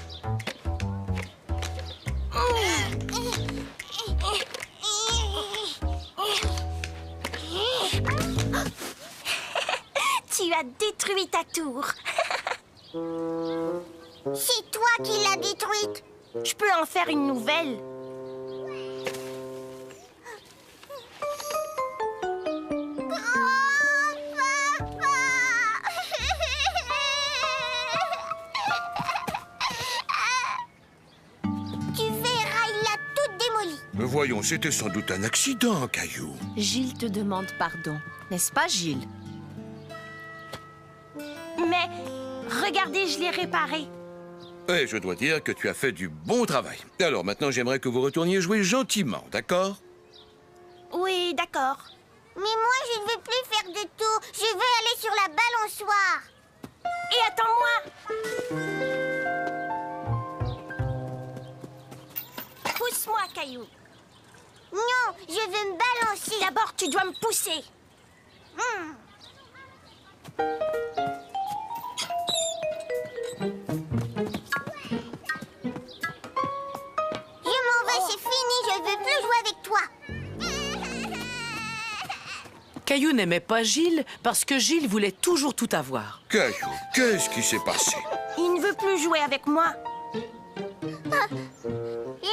Tu as détruit ta tour. C'est toi qui l'as détruite. Je peux en faire une nouvelle. Tu verras, il l'a toute démolie. Voyons, c'était sans doute un accident, Caillou. Gilles te demande pardon. N'est-ce pas, Gilles? Mais regardez, je l'ai réparé. Et je dois dire que tu as fait du bon travail. Alors maintenant, j'aimerais que vous retourniez jouer gentiment, d'accord? Oui, d'accord. Mais moi, je ne veux plus faire de tour. Je veux aller sur la balançoire. Et attends-moi. Pousse-moi, Caillou. Non, je veux me balancer. D'abord, tu dois me pousser. Je m'en vais, c'est fini. Je veux plus jouer avec toi. Caillou n'aimait pas Gilles parce que Gilles voulait toujours tout avoir. Caillou, qu'est-ce qui s'est passé? Il ne veut plus jouer avec moi. Oui,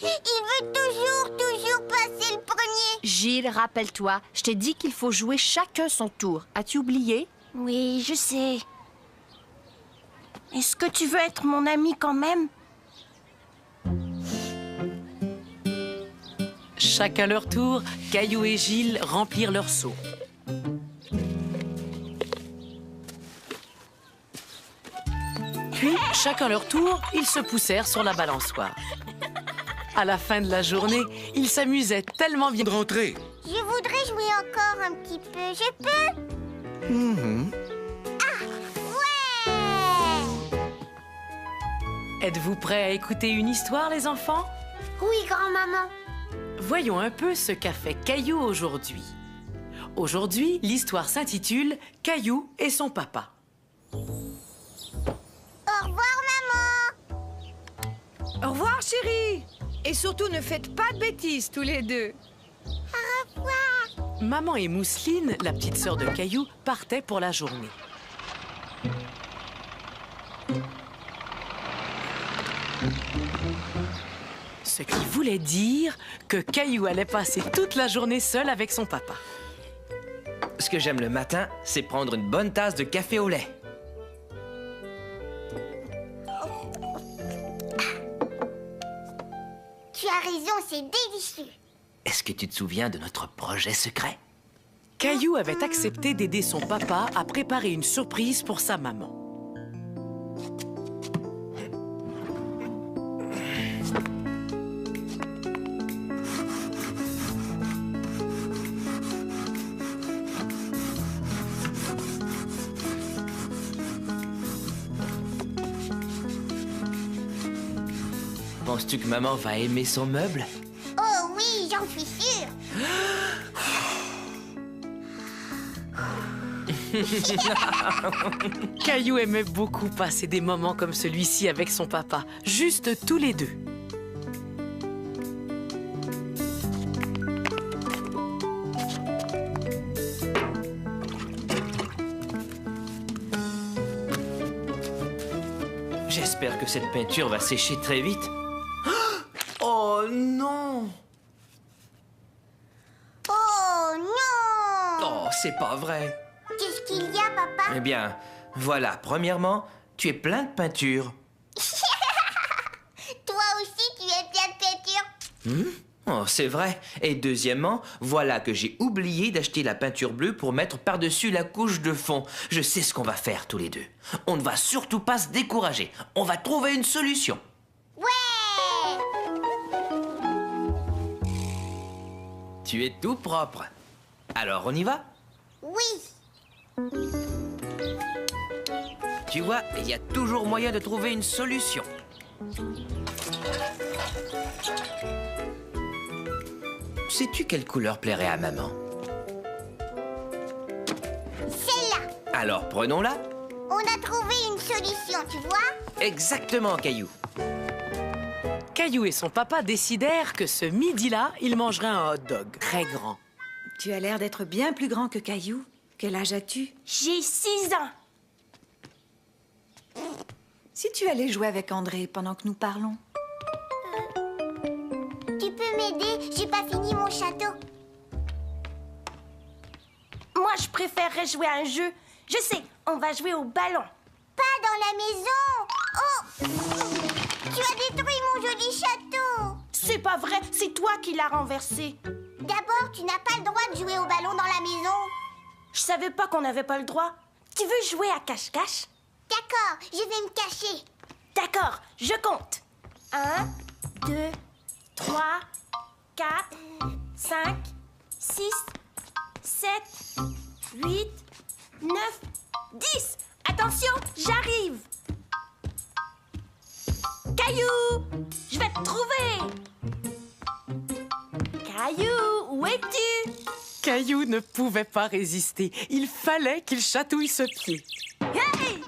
il veut toujours passer le premier. Gilles, rappelle-toi, je t'ai dit qu'il faut jouer chacun son tour. As-tu oublié? Oui, je sais. Est-ce que tu veux être mon ami quand même? Chacun leur tour, Caillou et Gilles remplirent leur seau. Puis, chacun leur tour, ils se poussèrent sur la balançoire. À la fin de la journée, ils s'amusaient tellement bien. De rentrer. Je voudrais jouer encore un petit peu. Je peux? Ah, ouais! Êtes-vous prêts à écouter une histoire, les enfants? Oui, grand-maman. Voyons un peu ce qu'a fait Caillou aujourd'hui. Aujourd'hui, l'histoire s'intitule « Caillou et son papa ». Au revoir, maman. Au revoir, chérie. Et surtout, ne faites pas de bêtises, tous les deux. Au revoir. Maman et Mousseline, la petite sœur de Caillou, partaient pour la journée. Ce qui voulait dire que Caillou allait passer toute la journée seul avec son papa. Ce que j'aime le matin, c'est prendre une bonne tasse de café au lait. Tu as raison, c'est délicieux. Est-ce que tu te souviens de notre projet secret? Caillou avait accepté d'aider son papa à préparer une surprise pour sa maman. Penses-tu que maman va aimer son meuble? Oh oui, j'en suis sûre. Caillou aimait beaucoup passer des moments comme celui-ci avec son papa, juste tous les deux. J'espère que cette peinture va sécher très vite. Oh non! Oh non! Oh, c'est pas vrai. Qu'est-ce qu'il y a, papa? Eh bien, voilà, premièrement, tu es plein de peinture. Toi aussi, tu es plein de peinture. Oh, c'est vrai. Et deuxièmement, voilà que j'ai oublié d'acheter la peinture bleue pour mettre par-dessus la couche de fond. Je sais ce qu'on va faire tous les deux. On ne va surtout pas se décourager. On va trouver une solution. Ouais! Tu es tout propre. Alors, on y va? Oui. Tu vois, il y a toujours moyen de trouver une solution. Sais-tu quelle couleur plairait à maman? Celle-là. Alors, prenons-la. On a trouvé une solution, tu vois? Exactement, Caillou. Caillou et son papa décidèrent que ce midi-là, ils mangeraient un hot-dog très grand. Tu as l'air d'être bien plus grand que Caillou. Quel âge as-tu? J'ai 6 ans. Si tu allais jouer avec André pendant que nous parlons. Tu peux m'aider? J'ai pas fini mon château. Moi, je préférerais jouer à un jeu. Je sais, on va jouer au ballon. Pas dans la maison. Oh! Tu as détruit mon joli château. C'est pas vrai, c'est toi qui l'as renversé. D'abord, tu n'as pas le droit de jouer au ballon dans la maison. Je savais pas qu'on n'avait pas le droit. Tu veux jouer à cache-cache? D'accord, je vais me cacher. D'accord, je compte. 1, 2, 3, 4, 5, 6, 7, 8, 9, 10. Attention, j'arrive. Caillou, je vais te trouver. Caillou, où es-tu? Caillou ne pouvait pas résister. Il fallait qu'il chatouille ce pied. Hey!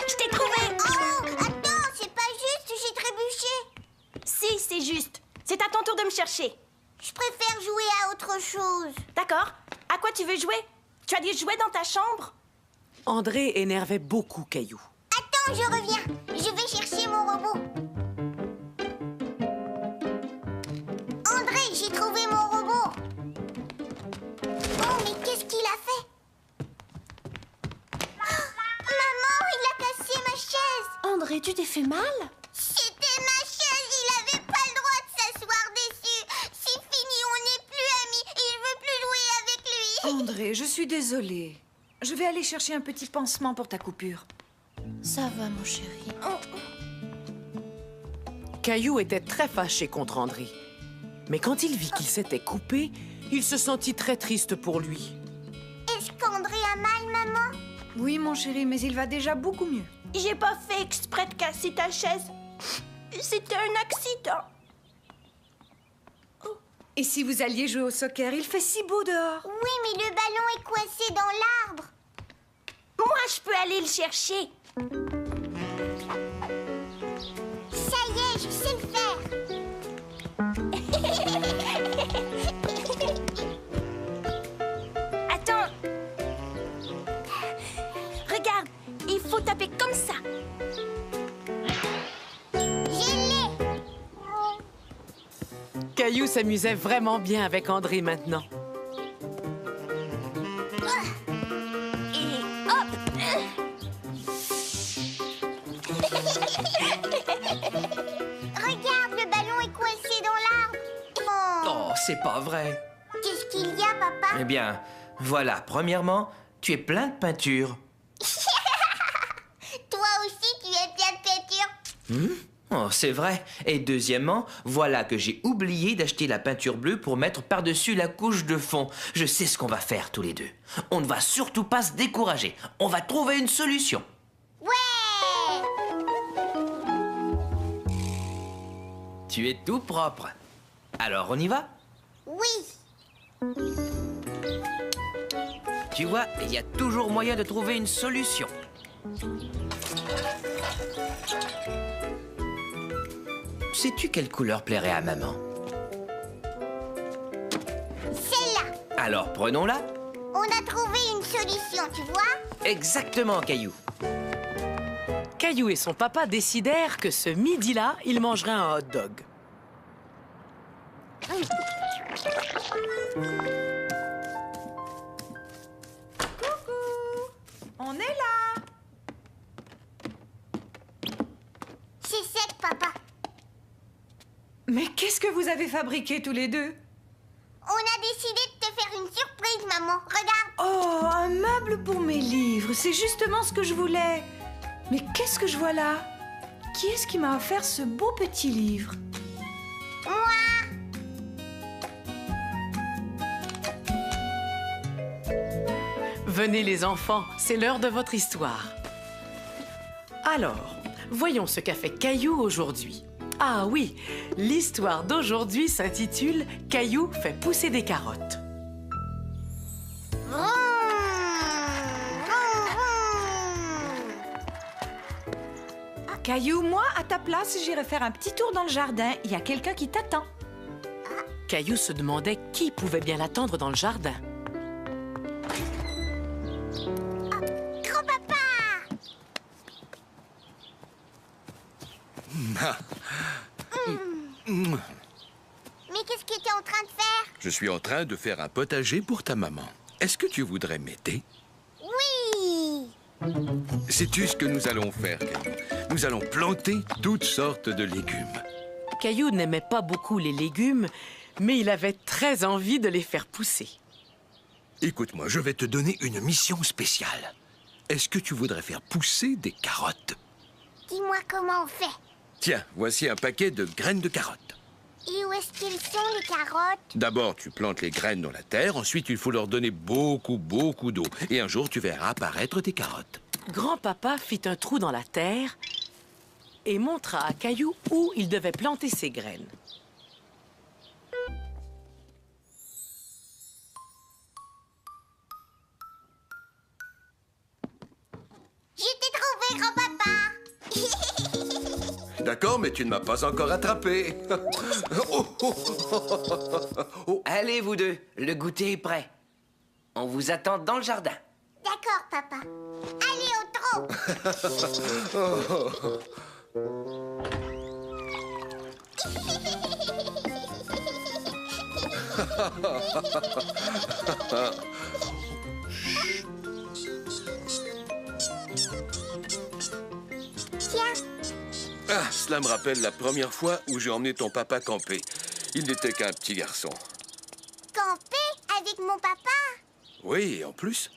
Je t'ai trouvé. Oh, attends, c'est pas juste, j'ai trébuché. Si, c'est juste. C'est à ton tour de me chercher. Je préfère jouer à autre chose. D'accord. À quoi tu veux jouer? Tu as des jouets dans ta chambre? André énervait beaucoup Caillou. Attends, je reviens. Je vais chercher mon robot. André, j'ai trouvé mon robot. Oh, mais qu'est-ce qu'il a fait? Maman, il a cassé ma chaise. André, tu t'es fait mal? C'était ma chaise, il avait pas le droit de s'asseoir dessus. C'est fini, on n'est plus amis et je veux plus jouer avec lui. André, je suis désolée. Je vais aller chercher un petit pansement pour ta coupure. Ça va, mon chéri. Caillou était très fâché contre André. Mais quand il vit qu'il s'était coupé, il se sentit très triste pour lui. Est-ce qu'André a mal, maman? Oui, mon chéri, mais il va déjà beaucoup mieux. J'ai pas fait exprès de casser ta chaise. C'était un accident. Et si vous alliez jouer au soccer, il fait si beau dehors. Oui, mais le ballon est coincé dans l'arbre. Moi, je peux aller le chercher. Ça y est, je sais le faire. Attends. Regarde, il faut taper comme ça. Je l'ai. Caillou s'amusait vraiment bien avec André maintenant. Et hop. Regarde, le ballon est coincé dans l'arbre. Oh, c'est pas vrai. Qu'est-ce qu'il y a, papa? Eh bien, voilà, premièrement, tu es plein de peinture. Toi aussi, tu es plein de peinture. Oh, c'est vrai. Et deuxièmement, voilà que j'ai oublié d'acheter la peinture bleue pour mettre par-dessus la couche de fond. Je sais ce qu'on va faire tous les deux. On ne va surtout pas se décourager. On va trouver une solution. Ouais! Tu es tout propre. Alors, on y va? Oui. Tu vois, il y a toujours moyen de trouver une solution. Sais-tu quelle couleur plairait à maman? Celle-là. Alors, prenons-la. On a trouvé une solution, tu vois? Exactement, Caillou. Caillou et son papa décidèrent que ce midi-là, ils mangeraient un hot dog. On est là. C'est sec, papa. Mais qu'est-ce que vous avez fabriqué tous les deux? On a décidé de te faire une surprise, maman. Regarde. Oh, un meuble pour mes livres. C'est justement ce que je voulais. Mais qu'est-ce que je vois là? Qui est-ce qui m'a offert ce beau petit livre? Moi. Venez les enfants, c'est l'heure de votre histoire. Alors, voyons ce qu'a fait Caillou aujourd'hui. Ah oui, l'histoire d'aujourd'hui s'intitule « Caillou fait pousser des carottes ». Vroom, vroom, vroom. Caillou, moi, à ta place, j'irai faire un petit tour dans le jardin. Il y a quelqu'un qui t'attend. Caillou se demandait qui pouvait bien l'attendre dans le jardin. Grand-papa. Mais qu'est-ce que tu es en train de faire? Je suis en train de faire un potager pour ta maman. Est-ce que tu voudrais m'aider? Oui. Sais-tu ce que nous allons faire, Caillou? Nous allons planter toutes sortes de légumes. Caillou n'aimait pas beaucoup les légumes, mais il avait très envie de les faire pousser. Écoute-moi, je vais te donner une mission spéciale. Est-ce que tu voudrais faire pousser des carottes? Dis-moi comment on fait. Tiens, voici un paquet de graines de carottes. Et où est-ce qu'elles sont, les carottes? D'abord, tu plantes les graines dans la terre. Ensuite, il faut leur donner beaucoup d'eau. Et un jour, tu verras apparaître tes carottes. Grand-papa fit un trou dans la terre et montra à Caillou où il devait planter ses graines. Je t'ai trouvé, grand-papa. D'accord, mais tu ne m'as pas encore attrapé. Oh, oh, oh. Allez, vous deux, le goûter est prêt. On vous attend dans le jardin. D'accord, papa. Allez au trot. Tiens, Ah, cela me rappelle la première fois où j'ai emmené ton papa camper. Il n'était qu'un petit garçon. camper avec mon papa. Oui, et en plus,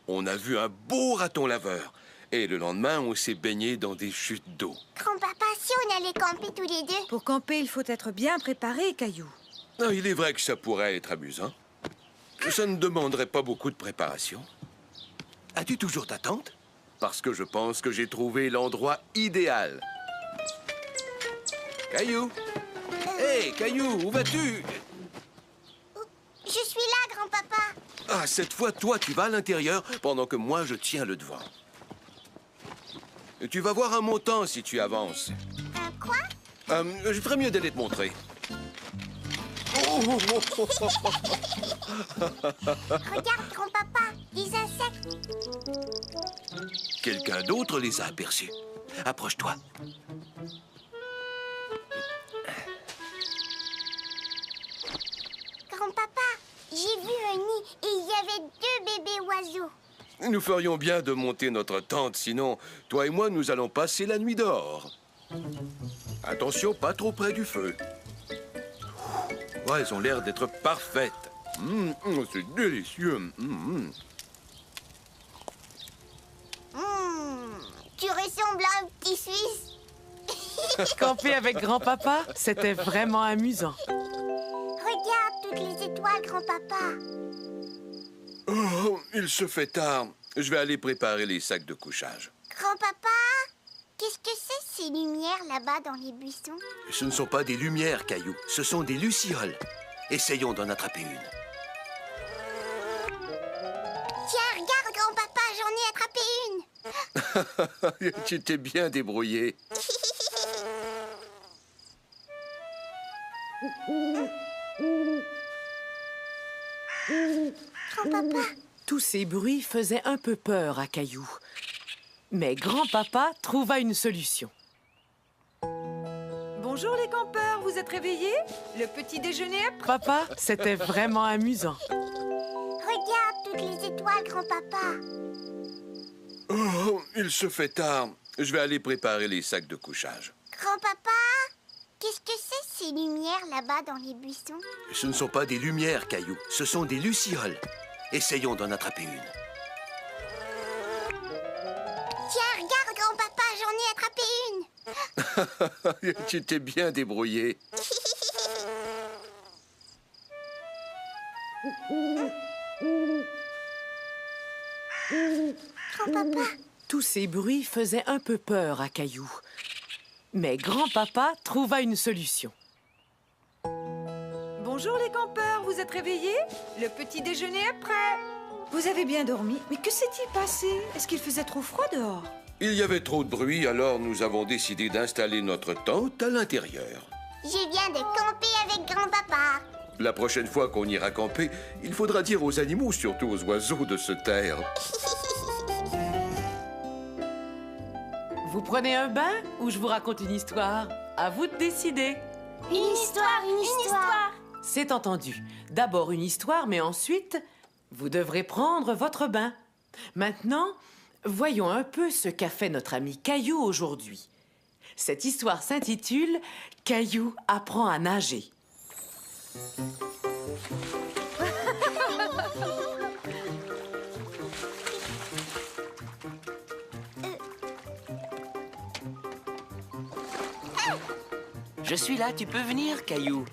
on a vu un beau raton laveur. Et le lendemain, on s'est baigné dans des chutes d'eau. Grand-papa, si on allait camper tous les deux. Pour camper, il faut être bien préparé, Caillou. Ah, il est vrai que ça pourrait être amusant. Ça ne demanderait pas beaucoup de préparation. As-tu toujours ta tente? Parce que je pense que j'ai trouvé l'endroit idéal. Caillou! Hé, Caillou, où vas-tu? Je suis là, grand-papa. Ah, cette fois, toi, tu vas à l'intérieur pendant que moi, je tiens le devant. Tu vas voir un montant si tu avances. Un quoi? Je ferais mieux d'aller te montrer. Regarde, grand-papa, des insectes. Quelqu'un d'autre les a aperçus. Approche-toi. Grand-papa, j'ai vu un nid et il y avait 2 bébés oiseaux. Nous ferions bien de monter notre tente, sinon, toi et moi, nous allons passer la nuit dehors. Attention, pas trop près du feu. Ouais, elles ont l'air d'être parfaites. C'est délicieux. Tu ressembles à un petit Suisse. Camper avec grand-papa, c'était vraiment amusant. Regarde toutes les étoiles, grand-papa. Oh, il se fait tard. Je vais aller préparer les sacs de couchage. Grand-papa, qu'est-ce que c'est ces lumières là-bas dans les buissons? Ce ne sont pas des lumières, Caillou. Ce sont des lucioles. Essayons d'en attraper une. Tiens, regarde, grand-papa, j'en ai attrapé une. Tu t'es bien débrouillé. Grand-papa, Tous ces bruits faisaient un peu peur à Caillou. Mais grand-papa trouva une solution. Bonjour les campeurs, vous êtes réveillés? Le petit déjeuner est prêt. Papa, c'était vraiment amusant. regarde toutes les étoiles, grand-papa. Oh, il se fait tard. Je vais aller préparer les sacs de couchage. Grand-papa, qu'est-ce que c'est ces lumières là-bas dans les buissons? Ce ne sont pas des lumières, Caillou. Ce sont des lucioles. Essayons d'en attraper une. Tiens, regarde, grand-papa, j'en ai attrapé une. Tu t'es bien débrouillé. Grand-papa, Tous ces bruits faisaient un peu peur à Caillou. Mais grand-papa trouva une solution. Bonjour les campeurs, vous êtes réveillés? Le petit déjeuner est prêt. Vous avez bien dormi? Mais que s'est-il passé? Est-ce qu'il faisait trop froid dehors? Il y avait trop de bruit, alors nous avons décidé d'installer notre tente à l'intérieur. je viens de camper avec grand-papa. La prochaine fois qu'on ira camper, il faudra dire aux animaux, surtout aux oiseaux, de se taire. Vous prenez un bain ou je vous raconte une histoire? À vous de décider. Une histoire, une histoire. C'est entendu. D'abord une histoire, mais ensuite, vous devrez prendre votre bain. Maintenant, voyons un peu ce qu'a fait notre ami Caillou aujourd'hui. Cette histoire s'intitule « Caillou apprend à nager ». Je suis là, tu peux venir, Caillou.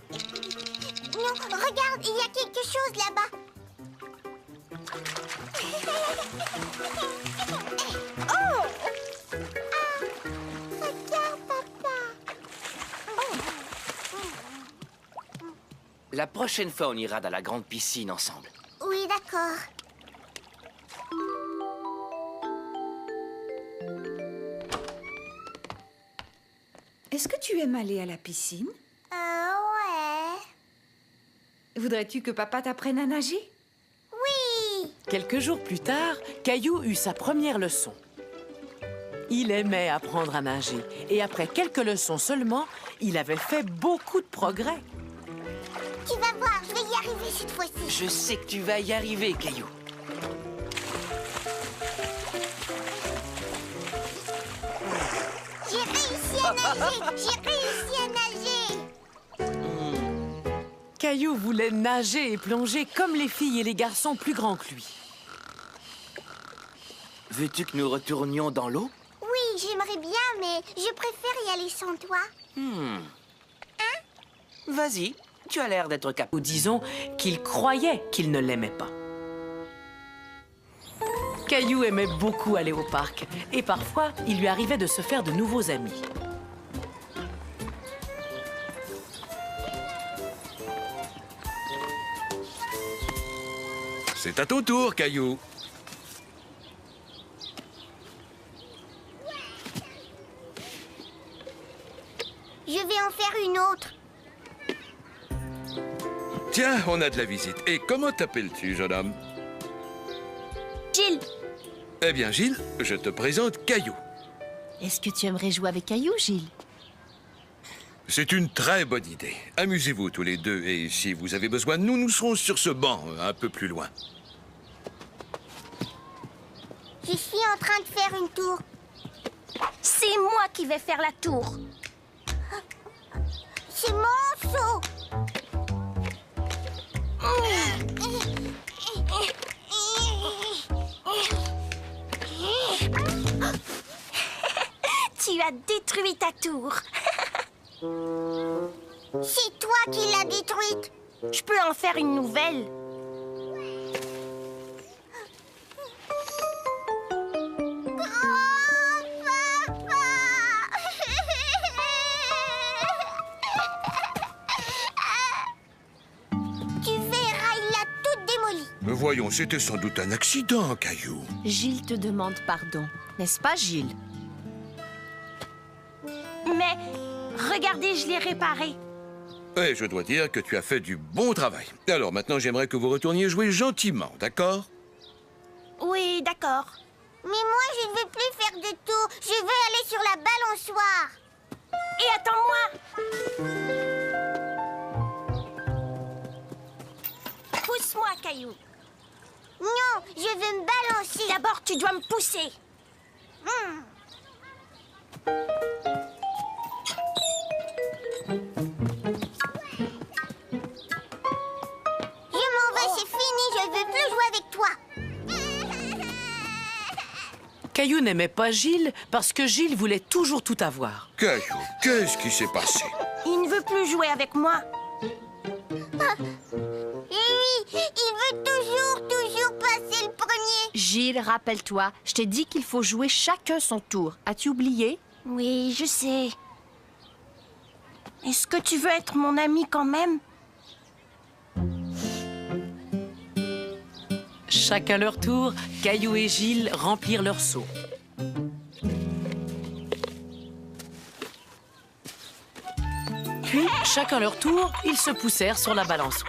Non, regarde, il y a quelque chose là-bas. Oh! Regarde, papa. La prochaine fois, on ira dans la grande piscine ensemble. Oui, d'accord. est-ce que tu aimes aller à la piscine? Ouais. Voudrais-tu que papa t'apprenne à nager? Oui. Quelques jours plus tard, Caillou eut sa première leçon. Il aimait apprendre à nager et après quelques leçons seulement, il avait fait beaucoup de progrès. Tu vas voir, je vais y arriver cette fois-ci. Je sais que tu vas y arriver, Caillou. J'ai réussi à nager. J'ai réussi à nager. Caillou voulait nager et plonger comme les filles et les garçons plus grands que lui. Veux-tu que nous retournions dans l'eau? Oui, j'aimerais bien, mais je préfère y aller sans toi. Vas-y, tu as l'air d'être capable. Ou disons qu'il croyait qu'il ne l'aimait pas. Caillou aimait beaucoup aller au parc et parfois, il lui arrivait de se faire de nouveaux amis. C'est à ton tour, Caillou. Je vais en faire une autre. Tiens, on a de la visite. Et comment t'appelles-tu, jeune homme? Gilles, Eh bien, Gilles, je te présente Caillou. Est-ce que tu aimerais jouer avec Caillou, Gilles? C'est une très bonne idée. Amusez-vous tous les deux. Et si vous avez besoin de nous, nous serons sur ce banc, un peu plus loin. Je suis en train de faire une tour. c'est moi qui vais faire la tour. C'est mon seau. Tu as détruit ta tour. C'est toi qui l'as détruite. Je peux en faire une nouvelle. Tu verras, il l'a toute démolie. Mais voyons, c'était sans doute un accident, Caillou. Gilles te demande pardon. N'est-ce pas, Gilles? Mais regardez, je l'ai réparé. Et je dois dire que tu as fait du bon travail. Alors maintenant, j'aimerais que vous retourniez jouer gentiment, d'accord? Oui, d'accord. Mais moi, je ne veux plus faire de tour. Je veux aller sur la balançoire. Et attends-moi. Pousse-moi, Caillou. Non, je veux me balancer. D'abord, tu dois me pousser. Je m'en vais, c'est fini. Je ne veux plus jouer avec toi. Caillou n'aimait pas Gilles parce que Gilles voulait toujours tout avoir. Caillou, qu'est-ce qui s'est passé? Il ne veut plus jouer avec moi. Et oui, il veut toujours passer le premier. Gilles, rappelle-toi, je t'ai dit qu'il faut jouer chacun son tour. As-tu oublié? Oui, je sais. Est-ce que tu veux être mon ami quand même? Chacun leur tour, Caillou et Gilles remplirent leur seau. Puis, chacun leur tour, ils se poussèrent sur la balançoire.